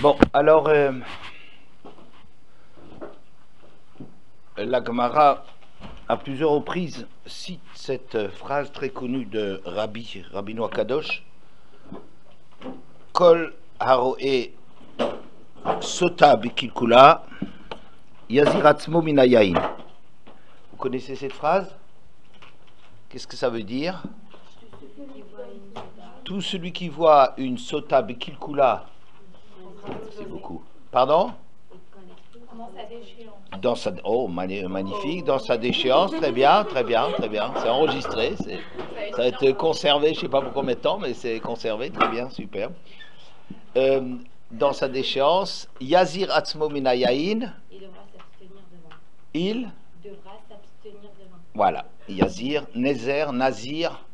Bon, alors, la Gemara, à plusieurs reprises, cite cette phrase très connue de Rabbeinu Kadosh, Kol haroe sota bikilkula yazir atzmo min hayayin. Vous connaissez cette phrase? Qu'est-ce que ça veut dire? Tout celui qui voit une sota bikilkula, c'est beaucoup. Pardon? Dans sa, oh, magnifique, dans sa déchéance, très bien, très bien, très bien. C'est enregistré, ça va être conservé, je ne sais pas pour combien de temps, mais c'est conservé, très bien, super. Dans sa déchéance, Yazir Atzmo Minayain, il devra s'abstenir de vin. Voilà, Yazir, Nézer, Nazir,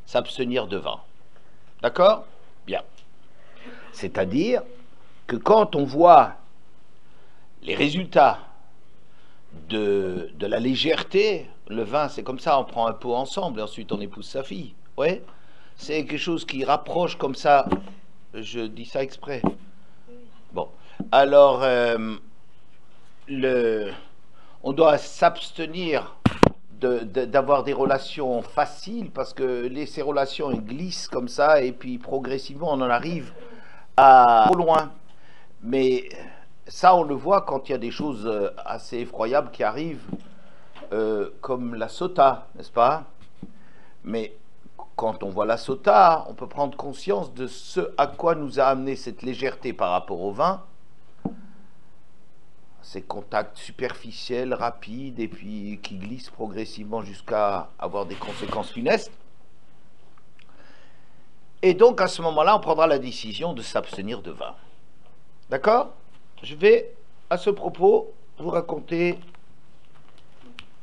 s'abstenir de vin. D'accord? Bien. C'est-à-dire que quand on voit les résultats de la légèreté, le vin c'est comme ça, on prend un pot ensemble et ensuite on épouse sa fille. Ouais, c'est quelque chose qui rapproche comme ça, je dis ça exprès. Bon, alors on doit s'abstenir d'avoir des relations faciles parce que ces relations elles glissent comme ça et puis progressivement on en arrive à trop loin. Mais ça, on le voit quand il y a des choses assez effroyables qui arrivent, comme la sota, n'est-ce pas? Mais quand on voit la sota, on peut prendre conscience de ce à quoi nous a amené cette légèreté par rapport au vin, ces contacts superficiels, rapides, et puis qui glissent progressivement jusqu'à avoir des conséquences funestes. Et donc, à ce moment-là, on prendra la décision de s'abstenir de vin. D'accord? Je vais, à ce propos, vous raconter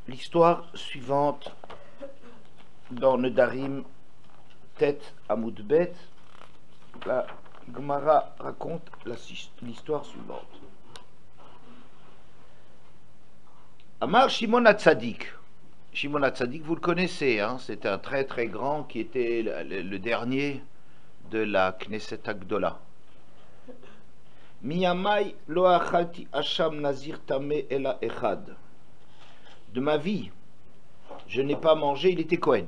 l'histoire suivante dans Nedarim, tête à Moudbet. La Gemara raconte l'histoire suivante. Amar Shimon HaTzadik. Shimon HaTzadik, vous le connaissez, hein? C'est un très très grand qui était le dernier de la Knesset Agdola. Miyamai lo achalti asham nazir tameh ela echad. De ma vie, je n'ai pas mangé, il était Kohen,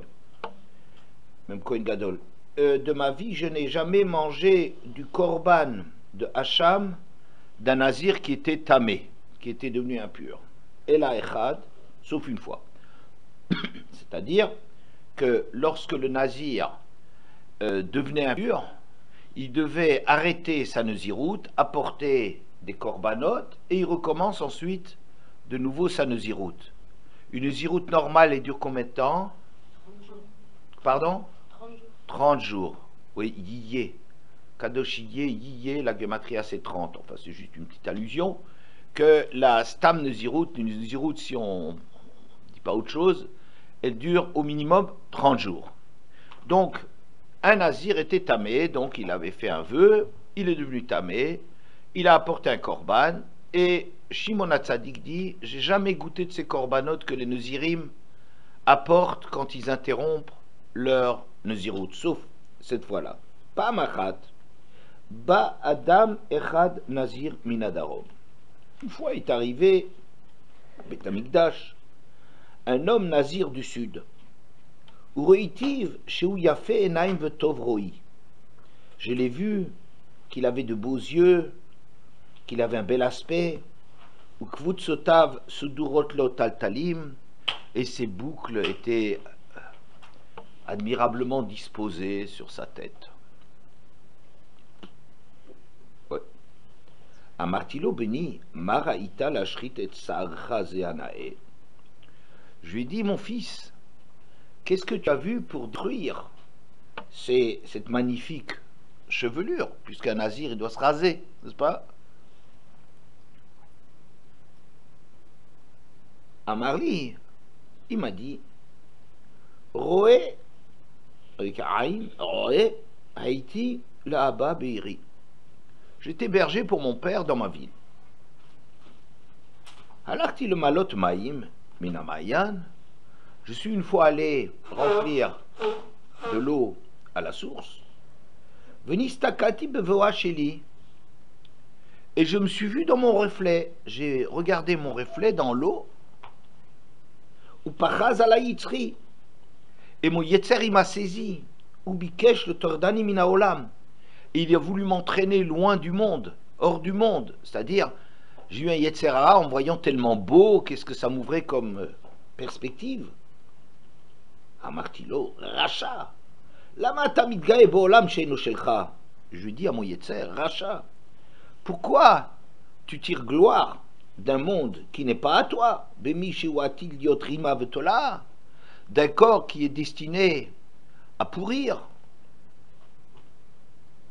même Kohen Gadol. De ma vie, je n'ai jamais mangé du korban de Hacham, d'un nazir qui était tamé, qui était devenu impur. Ela echad, sauf une fois. C'est-à-dire que lorsque le nazir devenait impur, il devait arrêter sa Néziroute, apporter des corbanotes, et il recommence ensuite de nouveau sa Néziroute. Une Néziroute normale, elle dure combien de temps? 30 jours. Pardon? 30 jours. 30 jours. Oui, Yiyé. Kadosh Yiyé, la Gematria c'est 30. Enfin, c'est juste une petite allusion. Que la Stam Néziroute, une Néziroute, si on ne dit pas autre chose, elle dure au minimum 30 jours. Donc, un nazir était tamé, donc il avait fait un vœu, il est devenu tamé, il a apporté un korban, et Shimon HaTzadik dit, j'ai jamais goûté de ces korbanotes que les nazirim apportent quand ils interrompent leur nazirout, sauf cette fois-là. Pas machat, ba adam echad nazir minadarom. Une fois est arrivé, Beth Amikdash, un homme nazir du sud. Je l'ai vu qu'il avait de beaux yeux, qu'il avait un bel aspect, et ses boucles étaient admirablement disposées sur sa tête. Ouais. Amartilo beni, maraïta lashrit et sarcha zeanae. Je lui ai dit, mon fils, qu'est-ce que tu as vu pour détruire cette magnifique chevelure, puisqu'un nazir, il doit se raser, n'est-ce pas? Amarli, il m'a dit, Roé, avec Aïn, Roé, Haïti, là-bas, Beiri. J'étais berger pour mon père dans ma ville. Alarti le malot maïm, minamayan. Je suis une fois allé remplir de l'eau à la source. Venistakati bevoa sheli. Et je me suis vu dans mon reflet. J'ai regardé mon reflet dans l'eau. Ou Pachaz ala Yitzri. Et mon Yetzer, il m'a saisi. Ou Bikesh le Tordani mina olam. Et il a voulu m'entraîner loin du monde, hors du monde. C'est-à-dire, j'ai eu un Yetzer hara en me voyant tellement beau, qu'est-ce que ça m'ouvrait comme perspective. Amartilo, Racha. Lama tamid gae bo'olam she'eno shelcha. Je lui dis à mon Yetzer, Racha. Pourquoi tu tires gloire d'un monde qui n'est pas à toi, d'un corps qui est destiné à pourrir?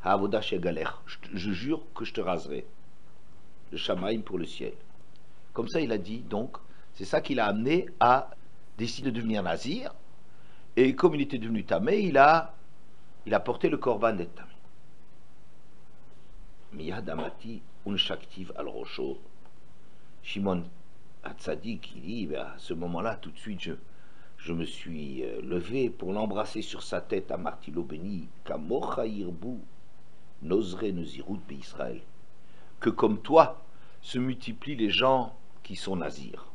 Je jure que je te raserai le shamaïm pour le ciel. Comme ça il a dit, donc c'est ça qui l'a amené à décider de devenir nazir, et comme il était devenu tamé, il a porté le korban d'être tamé. Miyad amati unshaktiv al rosho. Shimon Hatzadik, il dit, à ce moment-là, tout de suite, je me suis levé pour l'embrasser sur sa tête à Martilo béni, Kamocha irbu, Nozre Nezirut be Israël, que comme toi se multiplient les gens qui sont nazirs.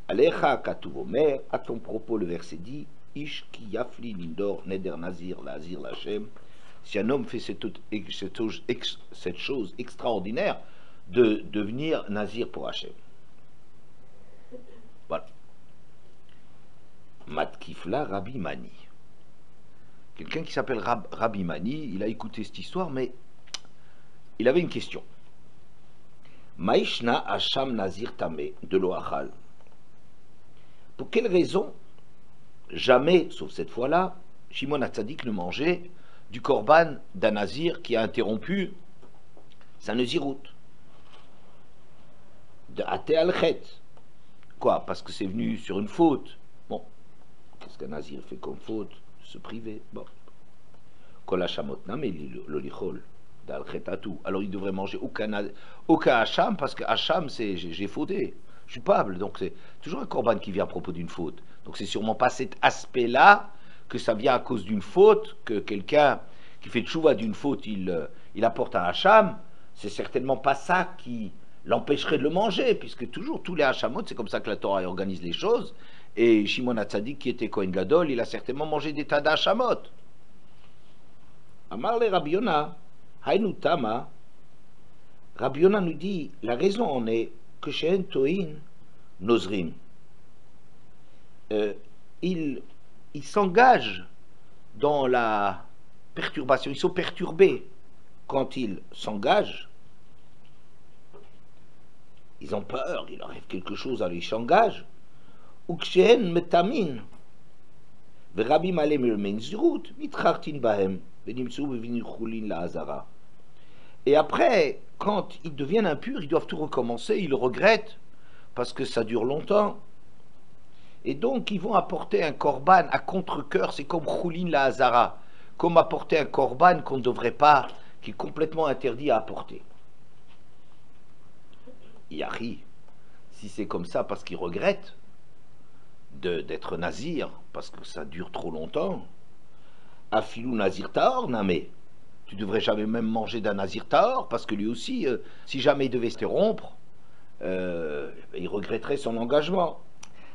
Alecha katuvomer, à ton propos, le verset dit, Ish ki yafli lindor neder nazir lazir lachem. Si un homme fait cette chose extraordinaire de devenir nazir pour Hachem. Voilà. Matkifla Rabbi Mani. Quelqu'un qui s'appelle Rabbi Mani, il a écouté cette histoire, mais il avait une question. Maishna Hacham Nazir Tamé de l'Oachal. Pour quelle raison, jamais, sauf cette fois-là, Shimon Hatzadik ne mangeait du korban d'un nazir qui a interrompu sa naziroute de Até al-Chet. Quoi? Parce que c'est venu sur une faute. Bon, qu'est-ce qu'un nazir fait comme faute? Se priver. Bon. Kol hachamotna mais l'olichol d'al-Chetatu. Alors il devrait manger aucun hacham, parce que hacham c'est j'ai fauté, je suis coupable. Donc c'est toujours un korban qui vient à propos d'une faute. Donc c'est sûrement pas cet aspect-là, que ça vient à cause d'une faute, que quelqu'un qui fait tchouva d'une faute, il apporte un hacham. C'est certainement pas ça qui l'empêcherait de le manger, puisque toujours tous les hachamot, c'est comme ça que la Torah organise les choses. Et Shimon Hatzadik, qui était Kohen Gadol, il a certainement mangé des tas d'hachamot. Amar le Rabbi Yona, Hainu Tama. Rabbi Yona nous dit, la raison en est que chez un Tohin, Nozrim, il s'engage dans la perturbation, ils sont perturbés quand ils s'engagent, ils ont peur, il arrive quelque chose, alors ils s'engagent. Ou kshen metamin, verabim alem elmenzirut, mitchartin bahem, venimsu bevinchulin la hazara. Et après, quand ils deviennent impurs, ils doivent tout recommencer, ils le regrettent, parce que ça dure longtemps. Et donc, ils vont apporter un korban à contre-cœur, c'est comme Choulin la Hazara, comme apporter un korban qu'on ne devrait pas, qui est complètement interdit à apporter. Yari, si c'est comme ça parce qu'ils regrettent d'être nazir, parce que ça dure trop longtemps, Afilou nazir taor, namé, tu devrais jamais même manger d'un nazir taor, parce que lui aussi, si jamais il devait se rompre, il regretterait son engagement.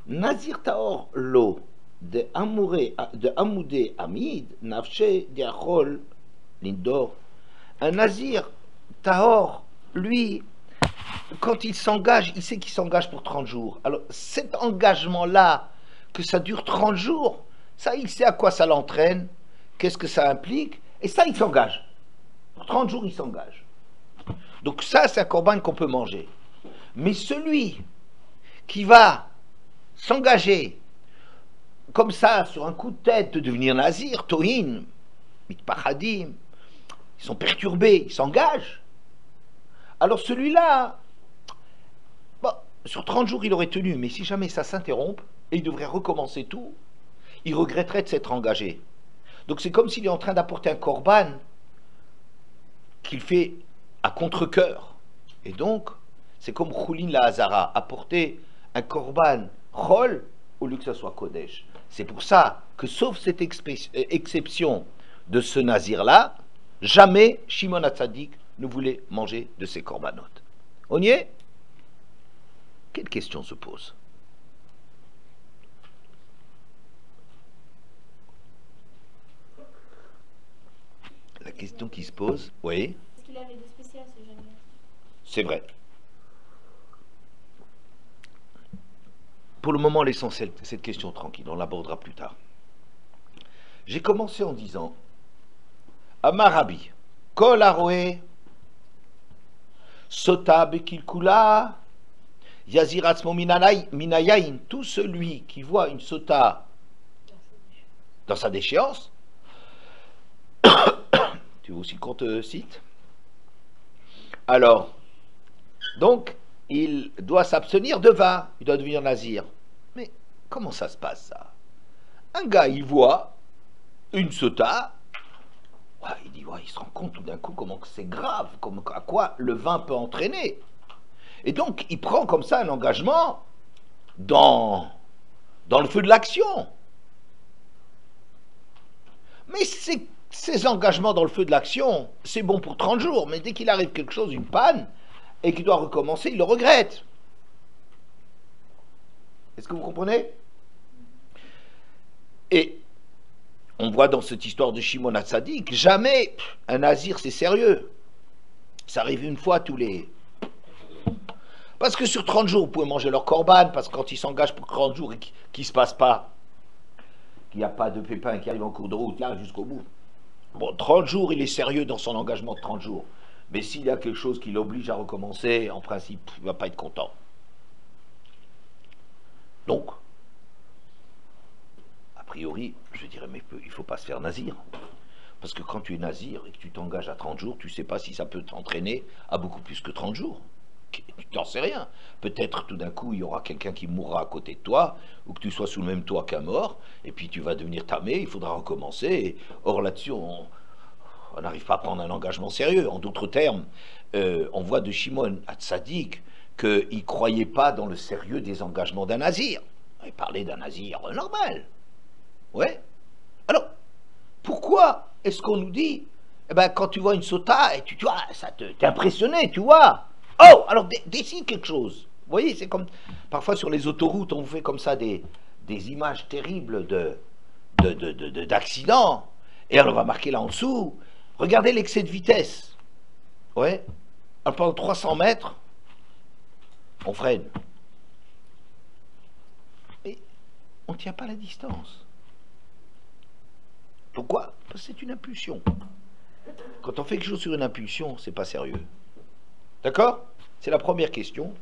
Nazir taor lo de amoudé amid nafshe diachol lindor. Un nazir taor, lui, quand il s'engage, il sait qu'il s'engage pour 30 jours. Alors cet engagement-là, que ça dure 30 jours, ça il sait à quoi ça l'entraîne, qu'est-ce que ça implique, et ça il s'engage. Pour 30 jours il s'engage. Donc ça c'est un korban qu'on peut manger. Mais celui qui va s'engager comme ça, sur un coup de tête, de devenir nazir, tohin, mitpachadim, ils sont perturbés, ils s'engagent. Alors celui-là, bon, sur 30 jours il aurait tenu, mais si jamais ça s'interrompt, et il devrait recommencer tout, il regretterait de s'être engagé. Donc c'est comme s'il est en train d'apporter un korban qu'il fait à contre-cœur. Et donc, c'est comme Choulin la Hazara, apporter un korban chol au lieu que ça soit kodesh. C'est pour ça que, sauf cette exception de ce nazir-là, jamais Shimon Hatzadik ne voulait manger de ses corbanotes. On y est? Quelle question se pose? La question qui se pose, oui, Est-ce qu'il avait des spéciales ce jeune garçon? c'est vrai. Pour le moment, laissons cette question tranquille, on l'abordera plus tard. J'ai commencé en disant Amar Rabbi, Kol Aroé, Sota Bekilkula, Yaziratzmo Minayain, tout celui qui voit une sota dans sa déchéance, tu veux aussi qu'on te cite? Alors, donc, il doit s'abstenir de vin, il doit devenir nazir. Mais comment ça se passe ça? Un gars, il voit une sota, ouais, il dit, ouais, il se rend compte tout d'un coup comment c'est grave, à quoi le vin peut entraîner. Et donc, il prend comme ça un engagement dans le feu de l'action. Mais ces engagements dans le feu de l'action, c'est bon pour 30 jours, mais dès qu'il arrive quelque chose, une panne, et qu'il doit recommencer, il le regrette. Est-ce que vous comprenez? Et on voit dans cette histoire de Shimon HaTzadik, jamais un nazir c'est sérieux. Ça arrive une fois tous les... Parce que sur 30 jours, vous pouvez manger leur corban, parce que quand ils s'engagent pour 30 jours et qu'il ne se passe pas, qu'il n'y a pas de pépin qui arrive en cours de route, là, jusqu'au bout. Bon, 30 jours, il est sérieux dans son engagement de 30 jours. Mais s'il y a quelque chose qui l'oblige à recommencer, en principe, il ne va pas être content. Donc, a priori, je dirais, mais il ne faut pas se faire nazir. Parce que quand tu es nazir et que tu t'engages à 30 jours, tu ne sais pas si ça peut t'entraîner à beaucoup plus que 30 jours. Tu n'en sais rien. Peut-être tout d'un coup, il y aura quelqu'un qui mourra à côté de toi, ou que tu sois sous le même toit qu'un mort, et puis tu vas devenir tamé, il faudra recommencer. Et, or là-dessus, on n'arrive pas à prendre un engagement sérieux. En d'autres termes, on voit de Shimon HaTzadik qu'il ne croyait pas dans le sérieux des engagements d'un nazir. Il parlait d'un nazir normal. Ouais. Alors, pourquoi est-ce qu'on nous dit, eh ben, quand tu vois une sota, et tu vois, ça t'es impressionné, tu vois. Oh, alors décide quelque chose. Vous voyez, c'est comme, parfois sur les autoroutes, on vous fait comme ça des images terribles d'accidents, et alors on va marquer là en dessous, regardez l'excès de vitesse. Ouais. Alors pendant 300 mètres, on freine. Mais on ne tient pas la distance. Pourquoi? Parce que c'est une impulsion. Quand on fait quelque chose sur une impulsion, c'est pas sérieux. D'accord? C'est la première question.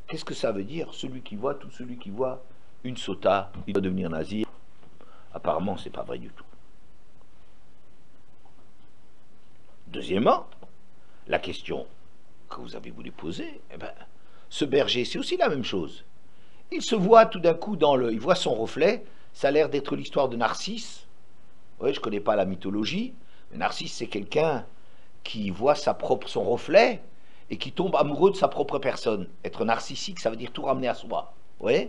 Qu'est-ce que ça veut dire? Tout celui qui voit une sota, il doit devenir nazir. Apparemment, c'est pas vrai du tout. Deuxièmement, la question que vous avez voulu poser, eh ben, ce berger, c'est aussi la même chose. Il se voit tout d'un coup il voit son reflet, ça a l'air d'être l'histoire de Narcisse. Oui, je ne connais pas la mythologie, mais Narcisse, c'est quelqu'un qui voit son reflet et qui tombe amoureux de sa propre personne. Être narcissique, ça veut dire tout ramener à soi. Oui,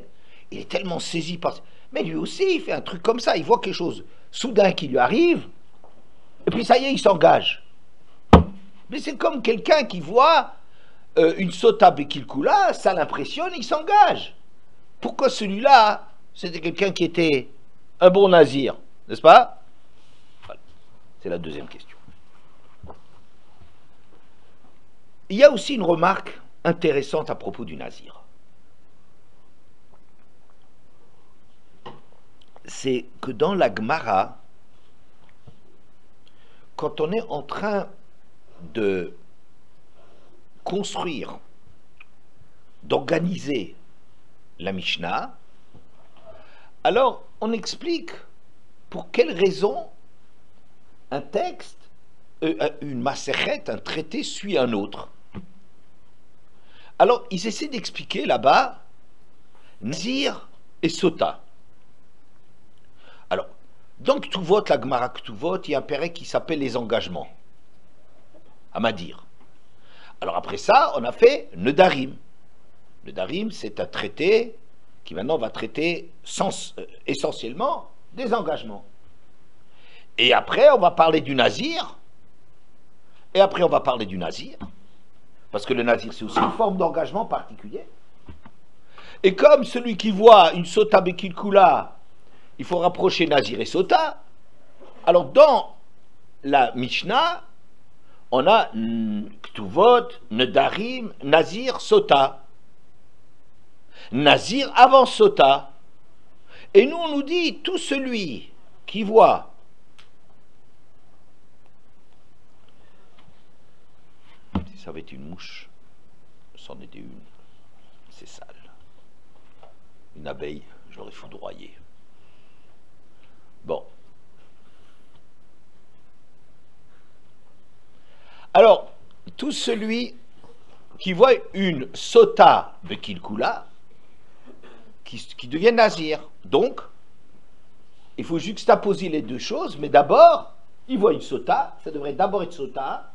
il est tellement saisi par... Mais lui aussi, il fait un truc comme ça, il voit quelque chose soudain qui lui arrive, et puis ça y est, il s'engage. Mais c'est comme quelqu'un qui voit une sota bekilkula, ça l'impressionne, il s'engage. Pourquoi celui-là, c'était quelqu'un qui était un bon nazir, n'est-ce pas? Voilà. C'est la deuxième question. Il y a aussi une remarque intéressante à propos du nazir. C'est que dans la Gemara, quand on est en train de construire, d'organiser la Mishnah, alors on explique pour quelle raison un texte, une masechet, un traité suit un autre. Alors ils essaient d'expliquer là-bas Nazir et Sota. Alors, dans Ktuvot, la Gemara Ktuvot, il y a un pérec qui s'appelle les engagements. Amadir. Alors après ça, on a fait Nedarim. Nedarim, c'est un traité qui maintenant va traiter essentiellement des engagements. Et après, on va parler du Nazir. Et après, on va parler du nazir, parce que le nazir, c'est aussi une forme d'engagement particulier. Et comme celui qui voit une sota bekilkula, il faut rapprocher nazir et sota, alors dans la Mishnah, on a Ktuvot, Nedarim, Nazir, Sota. Nazir avant Sota. Et nous, on nous dit, tout celui qui voit si ça avait été une mouche, c'en était une. C'est sale. Une abeille, je l'aurais foudroyée. Bon. Alors, tout celui qui voit une sota de kilkula, qui devient nazir. Donc, il faut juxtaposer les deux choses, mais d'abord, il voit une sota, ça devrait d'abord être sota,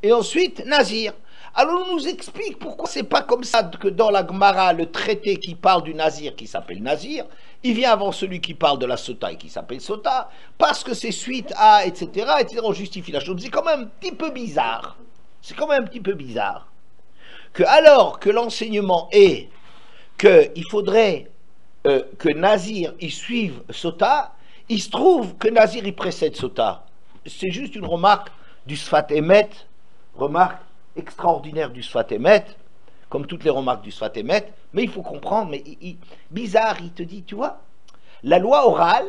et ensuite nazir. Alors on nous explique pourquoi c'est pas comme ça que dans la Gemara, le traité qui parle du nazir, qui s'appelle nazir, il vient avant celui qui parle de la sota et qui s'appelle sota, parce que c'est suite à, etc., etc., on justifie la chose. C'est quand même un petit peu bizarre. C'est quand même un petit peu bizarre. Que alors que l'enseignement est qu'il faudrait que nazir, il suive sota, il se trouve que nazir, il précède sota. C'est juste une remarque du Sfat Emet, remarque extraordinaire du Sfat Emet, comme toutes les remarques du Sfat Emet, mais il faut comprendre, mais bizarre, il te dit, tu vois, la loi orale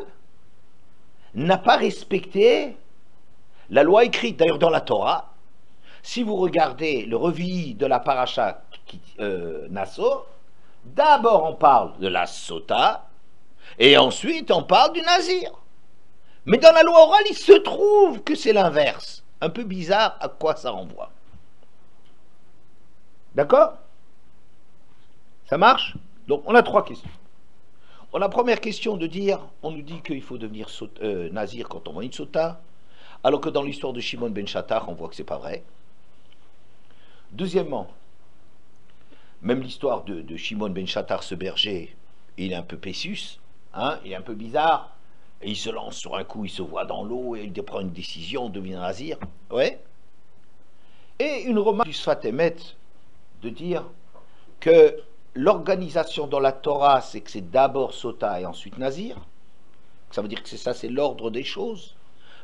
n'a pas respecté la loi écrite, d'ailleurs dans la Torah. Si vous regardez le revuit de la paracha Nassau, d'abord on parle de la sota, et ensuite on parle du nazir. Mais dans la loi orale, il se trouve que c'est l'inverse. Un peu bizarre, à quoi ça renvoie? D'accord? Ça marche? Donc, on a trois questions. On a la première question de dire, on nous dit qu'il faut devenir nazir quand on voit une sota, alors que dans l'histoire de Shimon ben Shattar, on voit que c'est pas vrai. Deuxièmement, même l'histoire de Shimon ben Shattar, ce berger, il est un peu pessus, hein, il est un peu bizarre, et il se lance sur un coup, il se voit dans l'eau, et il prend une décision, devient nazir. Ouais. Et une remarque du Sfat Emet, de dire que l'organisation dans la Torah, c'est que c'est d'abord sota et ensuite nazir. Ça veut dire que c'est ça, c'est l'ordre des choses.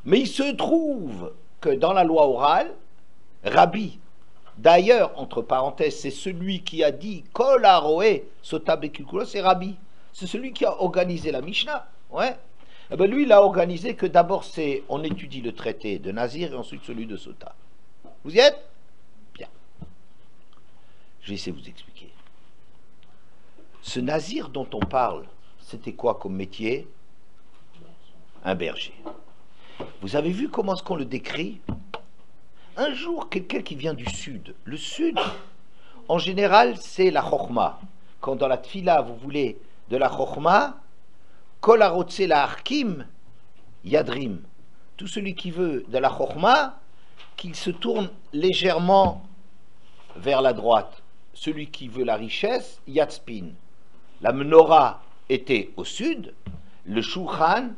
Mais il se trouve que dans la loi orale, Rabbi, d'ailleurs, entre parenthèses, c'est celui qui a dit Kol haroé sota bekilkula, c'est Rabbi. C'est celui qui a organisé la Mishnah. Ouais. Eh ben lui, il a organisé que d'abord, on étudie le traité de Nazir et ensuite celui de Sota. Vous y êtes? Bien. Je vais essayer de vous expliquer. Ce Nazir dont on parle, c'était quoi comme métier? Un berger. Vous avez vu comment est-ce qu'on le décrit? Un jour, quelqu'un qui vient du sud. Le sud, en général, c'est la chokhma. Quand dans la tfila, vous voulez de la chokhma, Kol harotse la harkim yadrim. Tout celui qui veut de la chokhma, qu'il se tourne légèrement vers la droite. Celui qui veut la richesse, yatspin. La menorah était au sud, le shulchan,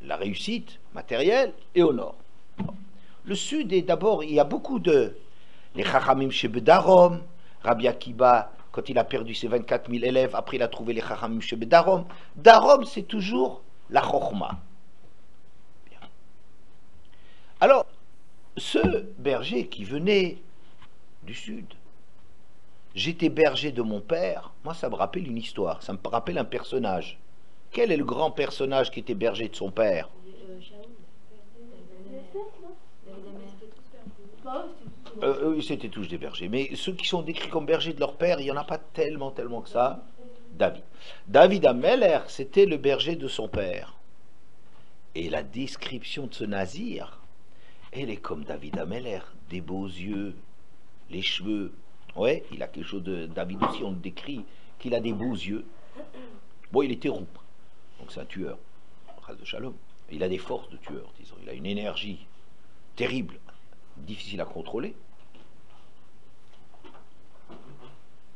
la réussite matérielle, est au nord. Le sud est d'abord, il y a beaucoup de... Les chachamim shebedarom, Rabbi Akiba, quand il a perdu ses 24 000 élèves, après il a trouvé les chachamim shebedarom. Darom, c'est toujours la chokhma. Bien. Alors, ce berger qui venait du sud, j'étais berger de mon père, moi ça me rappelle une histoire, ça me rappelle un personnage. Quel est le grand personnage qui était berger de son père? C'était tous des bergers, mais ceux qui sont décrits comme bergers de leur père, il n'y en a pas tellement que ça. David. David Ameller, c'était le berger de son père. Et la description de ce nazir, elle est comme David Ameller, des beaux yeux, les cheveux. Ouais, il a quelque chose de... David aussi, on le décrit, qu'il a des beaux yeux. Bon, il était roux, donc c'est un tueur. De Shalom. Il a des forces de tueur, disons. Il a une énergie terrible, difficile à contrôler.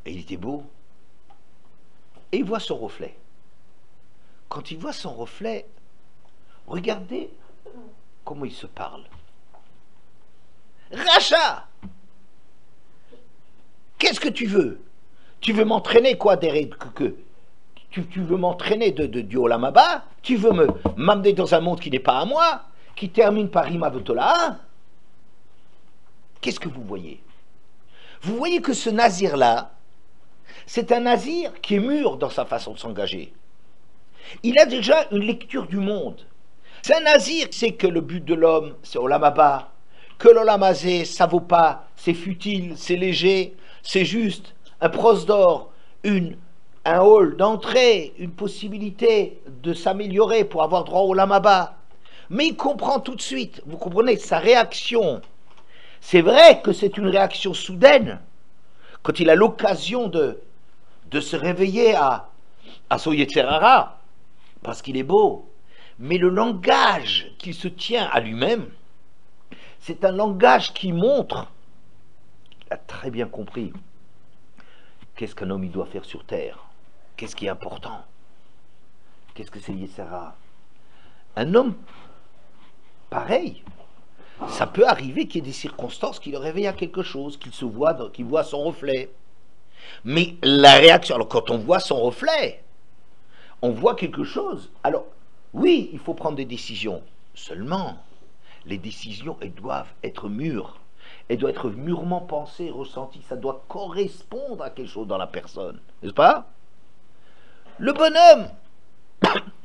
Et il était beau. Et il voit son reflet. Quand il voit son reflet, regardez comment il se parle. Racha. Qu'est-ce que tu veux? Tu veux m'entraîner quoi derrière tu veux m'entraîner du Olam Haba? Tu veux m'amener dans un monde qui n'est pas à moi, qui termine par Ima Vetola? Qu'est-ce que vous voyez? Vous voyez que ce nazir-là, c'est un nazir qui est mûr dans sa façon de s'engager. Il a déjà une lecture du monde. C'est un nazir qui sait que le but de l'homme, c'est Olam Haba, que l'Olam Hazé, ça vaut pas, c'est futile, c'est léger, c'est juste un pros d'or, un hall d'entrée, une possibilité de s'améliorer pour avoir droit au Olam Haba. Mais il comprend tout de suite, vous comprenez, sa réaction. C'est vrai que c'est une réaction soudaine, quand il a l'occasion de se réveiller à son Yetzer Hara, parce qu'il est beau. Mais le langage qu'il se tient à lui-même, c'est un langage qui montre, il a très bien compris, qu'est-ce qu'un homme il doit faire sur terre, qu'est-ce qui est important, qu'est-ce que c'est Yetzer Hara. Un homme pareil, ça peut arriver qu'il y ait des circonstances qui le réveillent à quelque chose, qu'il voit son reflet. Mais la réaction, alors quand on voit son reflet, on voit quelque chose. Alors, oui, il faut prendre des décisions. Seulement, les décisions, elles doivent être mûres. Elles doivent être mûrement pensées, ressenties. Ça doit correspondre à quelque chose dans la personne. N'est-ce pas? Le bonhomme,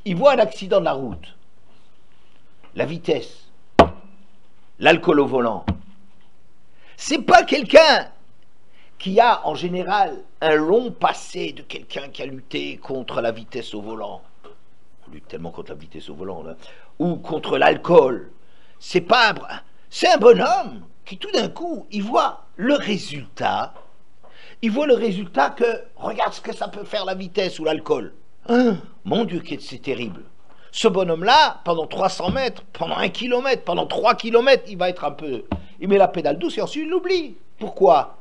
il voit un accident de la route. La vitesse. L'alcool au volant. C'est pas quelqu'un qui a en général un long passé de quelqu'un qui a lutté contre la vitesse au volant. On lutte tellement contre la vitesse au volant, là. Ou contre l'alcool. C'est un bonhomme qui tout d'un coup, il voit le résultat. Il voit le résultat que, regarde ce que ça peut faire la vitesse ou l'alcool. Hein, mon Dieu, c'est terrible. Ce bonhomme-là, pendant 300 mètres, pendant 1 kilomètre, pendant 3 kilomètres, il va être un peu... Il met la pédale douce et ensuite il l'oublie. Pourquoi?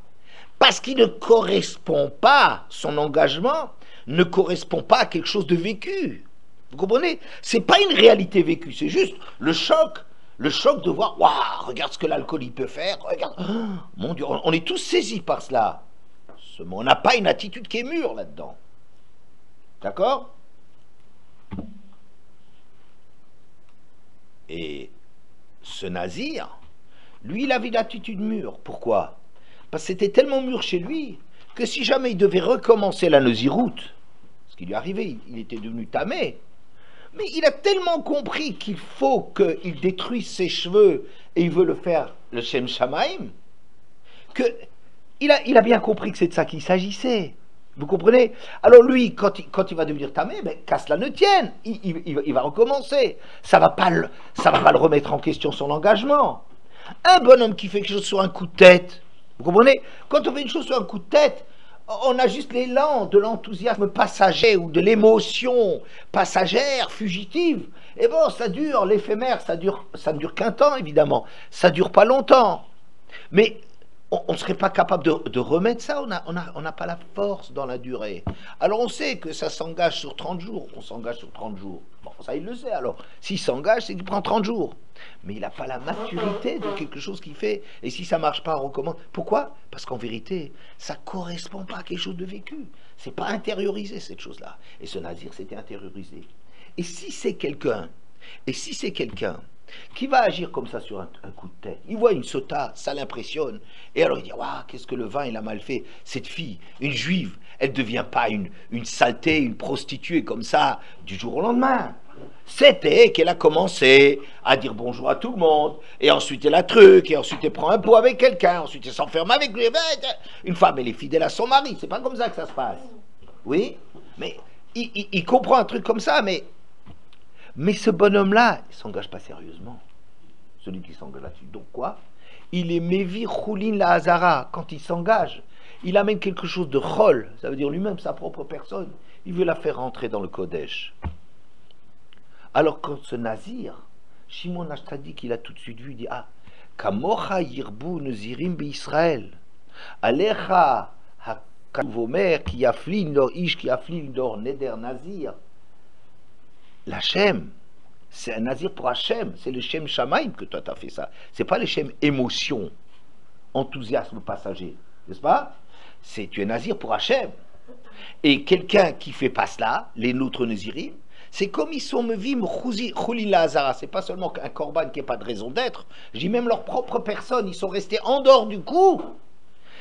Parce qu'il ne correspond pas, son engagement ne correspond pas à quelque chose de vécu. Vous comprenez? C'est pas une réalité vécue, c'est juste le choc de voir, waouh, regarde ce que l'alcool il peut faire, regarde, oh, mon Dieu, on est tous saisis par cela. On n'a pas une attitude qui est mûre là-dedans. D'accord? Et ce nazir, lui, il avait une attitude mûre. Pourquoi? Parce que c'était tellement mûr chez lui que si jamais il devait recommencer la naziroute, ce qui lui arrivait, il était devenu tamé, mais il a tellement compris qu'il faut qu'il détruise ses cheveux et il veut le faire le Shem Shamaim, qu'il a bien compris que c'est de ça qu'il s'agissait. Vous comprenez? Alors lui, quand il va devenir tamé, ben, qu'à cela ne tienne, il va recommencer. Ça va pas le remettre en question son engagement. Un bonhomme qui fait quelque chose sur un coup de tête, vous comprenez? Quand on fait une chose sur un coup de tête, on a juste l'élan de l'enthousiasme passager ou de l'émotion passagère, fugitive. Et bon, ça dure, l'éphémère, ça ne dure qu'un temps, évidemment. Ça dure pas longtemps. Mais on ne serait pas capable de remettre ça, on n'a pas la force dans la durée. Alors on sait que ça s'engage sur 30 jours, on s'engage sur 30 jours. Bon, ça il le sait, alors s'il s'engage, c'est qu'il prend 30 jours. Mais il n'a pas la maturité de quelque chose qu'il fait, et si ça ne marche pas, on recommence. Pourquoi? Parce qu'en vérité, ça ne correspond pas à quelque chose de vécu. C'est pas intériorisé cette chose-là. Et ce nazir, c'était intériorisé. Et si c'est quelqu'un qui va agir comme ça sur un coup de tête, il voit une sota, ça l'impressionne, et alors il dit, waouh, qu'est-ce que le vin il a mal fait, cette fille, une juive, elle ne devient pas une saleté, une prostituée comme ça, du jour au lendemain. C'était qu'elle a commencé à dire bonjour à tout le monde, et ensuite elle a truc, et ensuite elle prend un pot avec quelqu'un, ensuite elle s'enferme avec lui. Une femme, elle est fidèle à son mari, c'est pas comme ça que ça se passe. Oui, mais il comprend un truc comme ça, mais ce bonhomme-là, il ne s'engage pas sérieusement. Celui qui s'engage là-dessus. Donc quoi? Il est Mevi Choulin la Hazara. Quand il s'engage, il amène quelque chose de chol. Ça veut dire lui-même, sa propre personne. Il veut la faire rentrer dans le Kodesh. Alors quand ce nazir, Shimon Ashtadik, il a tout de suite vu, il dit, ah, Kamocha yirbu nezirim be-Israël. Alecha ha-kavuvomer ki yaflin lor ish ki yaflin lor neder nazir. L'Hachem, c'est un nazir pour Hachem, c'est le Shem Shamaim que toi t'as fait ça. C'est pas le Shem émotion. enthousiasme passager, n'est-ce pas? C'est tu es nazir pour Hachem. Et quelqu'un qui fait pas cela, les nôtres nazirim, c'est comme ils sont mevim choulila azara. C'est pas seulement un korban qui n'a pas de raison d'être. Je dis même leur propre personne, ils sont restés en dehors du coup.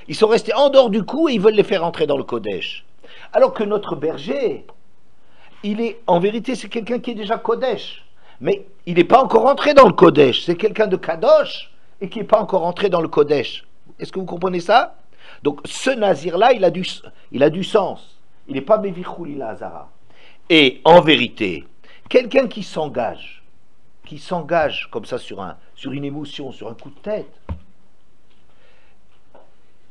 Ils sont restés en dehors du coup et ils veulent les faire entrer dans le Kodesh. Alors que notre berger, il est, en vérité, c'est quelqu'un qui est déjà Kodesh. Mais il n'est pas encore entré dans le Kodesh. C'est quelqu'un de Kadosh et qui n'est pas encore entré dans le Kodesh. Est-ce que vous comprenez ça? Donc ce nazir-là, il a du sens. Il n'est pas Mevichouli la Hazara. Et en vérité, quelqu'un qui s'engage comme ça sur une émotion, sur un coup de tête,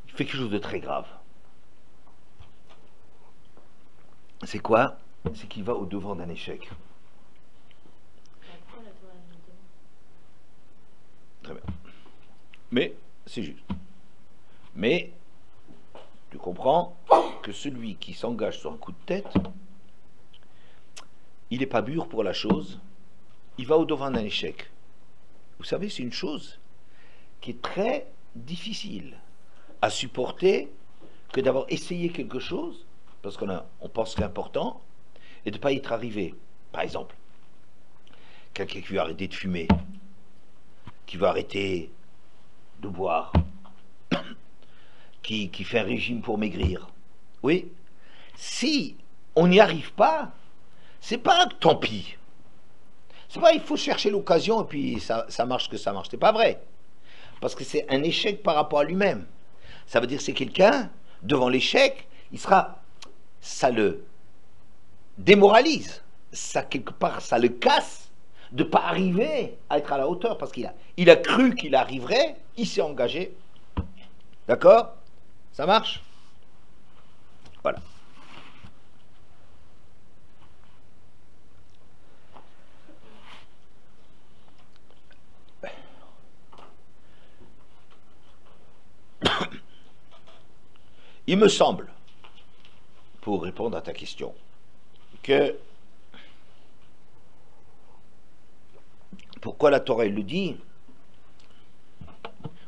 il fait quelque chose de très grave. C'est quoi? C'est qu'il va au-devant d'un échec. Très bien. Mais, c'est juste. Mais, tu comprends que celui qui s'engage sur un coup de tête, il n'est pas mûr pour la chose, il va au-devant d'un échec. Vous savez, c'est une chose qui est très difficile à supporter que d'avoir essayé quelque chose, parce qu'on pense que c'est important, et de ne pas y être arrivé. Par exemple, quelqu'un qui veut arrêter de fumer, qui veut arrêter de boire, qui fait un régime pour maigrir. Oui, si on n'y arrive pas, c'est pas tant pis. C'est pas il faut chercher l'occasion et puis ça marche que ça marche. C'est pas vrai. Parce que c'est un échec par rapport à lui-même. Ça veut dire que c'est quelqu'un, devant l'échec, ça le démoralise. Ça, quelque part, ça le casse de ne pas arriver à être à la hauteur. Parce qu'il a cru qu'il arriverait, il s'est engagé. D'accord? Ça marche? Voilà. Il me semble, pour répondre à ta question, que pourquoi la Torah elle le dit?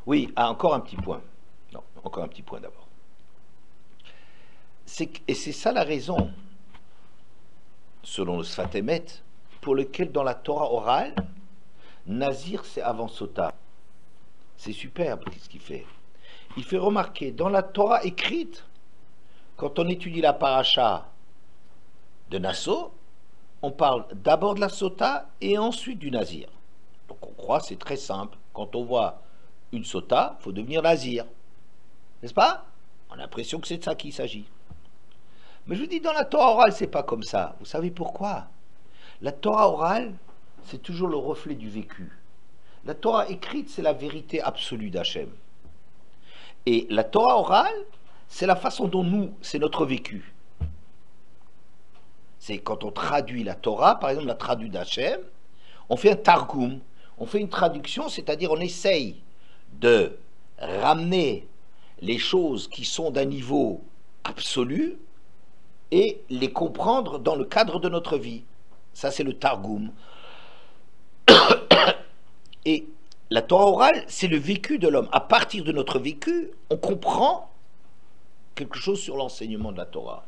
Oui, encore un petit point. Non, encore un petit point d'abord. Et c'est ça la raison, selon le Sfat Emet, pour lequel dans la Torah orale, Nazir c'est avant Sota. C'est superbe ce qu'il fait. Il fait remarquer, dans la Torah écrite, quand on étudie la paracha de Nassau, on parle d'abord de la Sota et ensuite du Nazir. Donc on croit, c'est très simple. Quand on voit une Sota, il faut devenir Nazir. N'est-ce pas? On a l'impression que c'est de ça qu'il s'agit. Mais je vous dis, dans la Torah orale, c'est pas comme ça. Vous savez pourquoi? La Torah orale, c'est toujours le reflet du vécu. La Torah écrite, c'est la vérité absolue d'Hachem. Et la Torah orale, c'est la façon dont nous, c'est notre vécu. C'est quand on traduit la Torah, par exemple la traduit d'Hachem, on fait un targum, on fait une traduction, c'est-à-dire on essaye de ramener les choses qui sont d'un niveau absolu et les comprendre dans le cadre de notre vie. Ça, c'est le targum. Et la Torah orale, c'est le vécu de l'homme. À partir de notre vécu, on comprend quelque chose sur l'enseignement de la Torah.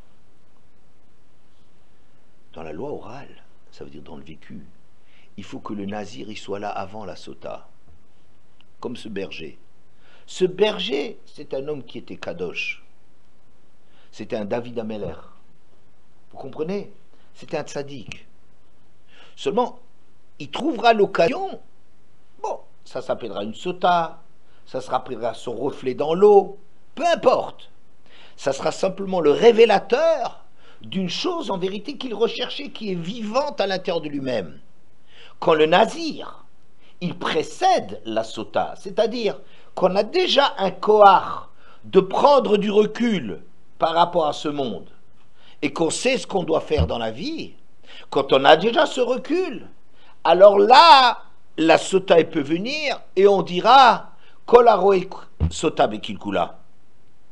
Dans la loi orale, ça veut dire dans le vécu, il faut que le nazir il soit là avant la sota, comme ce berger. Ce berger, c'est un homme qui était kadosh. C'était un David Ameller. Vous comprenez? C'était un tzaddik. Seulement, il trouvera l'occasion. Bon, ça s'appellera une sota, ça se rappellera son reflet dans l'eau, peu importe. Ça sera simplement le révélateur d'une chose en vérité qu'il recherchait, qui est vivante à l'intérieur de lui-même. Quand le nazir, il précède la sota, c'est-à-dire qu'on a déjà un kohar de prendre du recul par rapport à ce monde, et qu'on sait ce qu'on doit faire dans la vie, quand on a déjà ce recul, alors là, la sota elle peut venir et on dira kolaro sota bekilkula.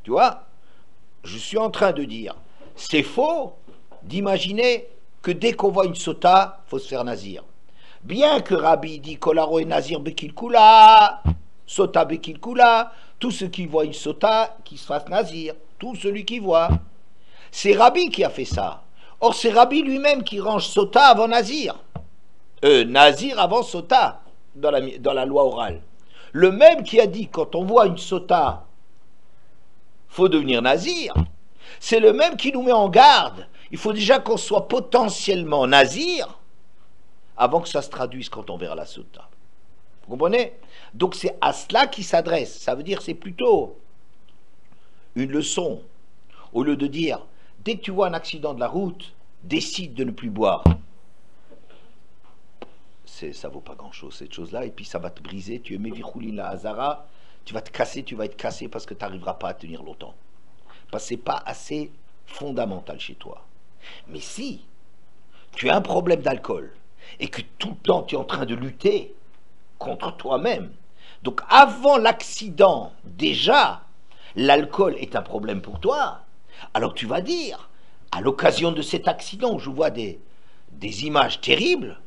Tu vois, je suis en train de dire, c'est faux d'imaginer que dès qu'on voit une sota, il faut se faire nazir. Bien que Rabbi dit kolaro et nazir bekilkula, sota bekilkula, Tout ceux qui voient une sota, qui se fasse nazir. Tout celui qui voit. C'est Rabbi qui a fait ça. Or, c'est Rabbi lui-même qui range sota avant nazir. Nazir avant sota, dans la loi orale. Le même qui a dit, quand on voit une sota, faut devenir nazir. C'est le même qui nous met en garde. Il faut déjà qu'on soit potentiellement nazir avant que ça se traduise quand on verra la sota. Vous comprenez? Donc c'est à cela qu'il s'adresse. Ça veut dire c'est plutôt une leçon. Au lieu de dire, dès que tu vois un accident de la route, décide de ne plus boire. Ça vaut pas grand-chose cette chose-là. Et puis ça va te briser. Tu es Mevichoulin la Hazara. Tu vas te casser, tu vas être cassé parce que tu n'arriveras pas à tenir longtemps. Parce que ce n'est pas assez fondamental chez toi. Mais si tu as un problème d'alcool et que tout le temps tu es en train de lutter contre toi-même, donc avant l'accident, déjà, l'alcool est un problème pour toi, alors tu vas dire, à l'occasion de cet accident où je vois des images terribles,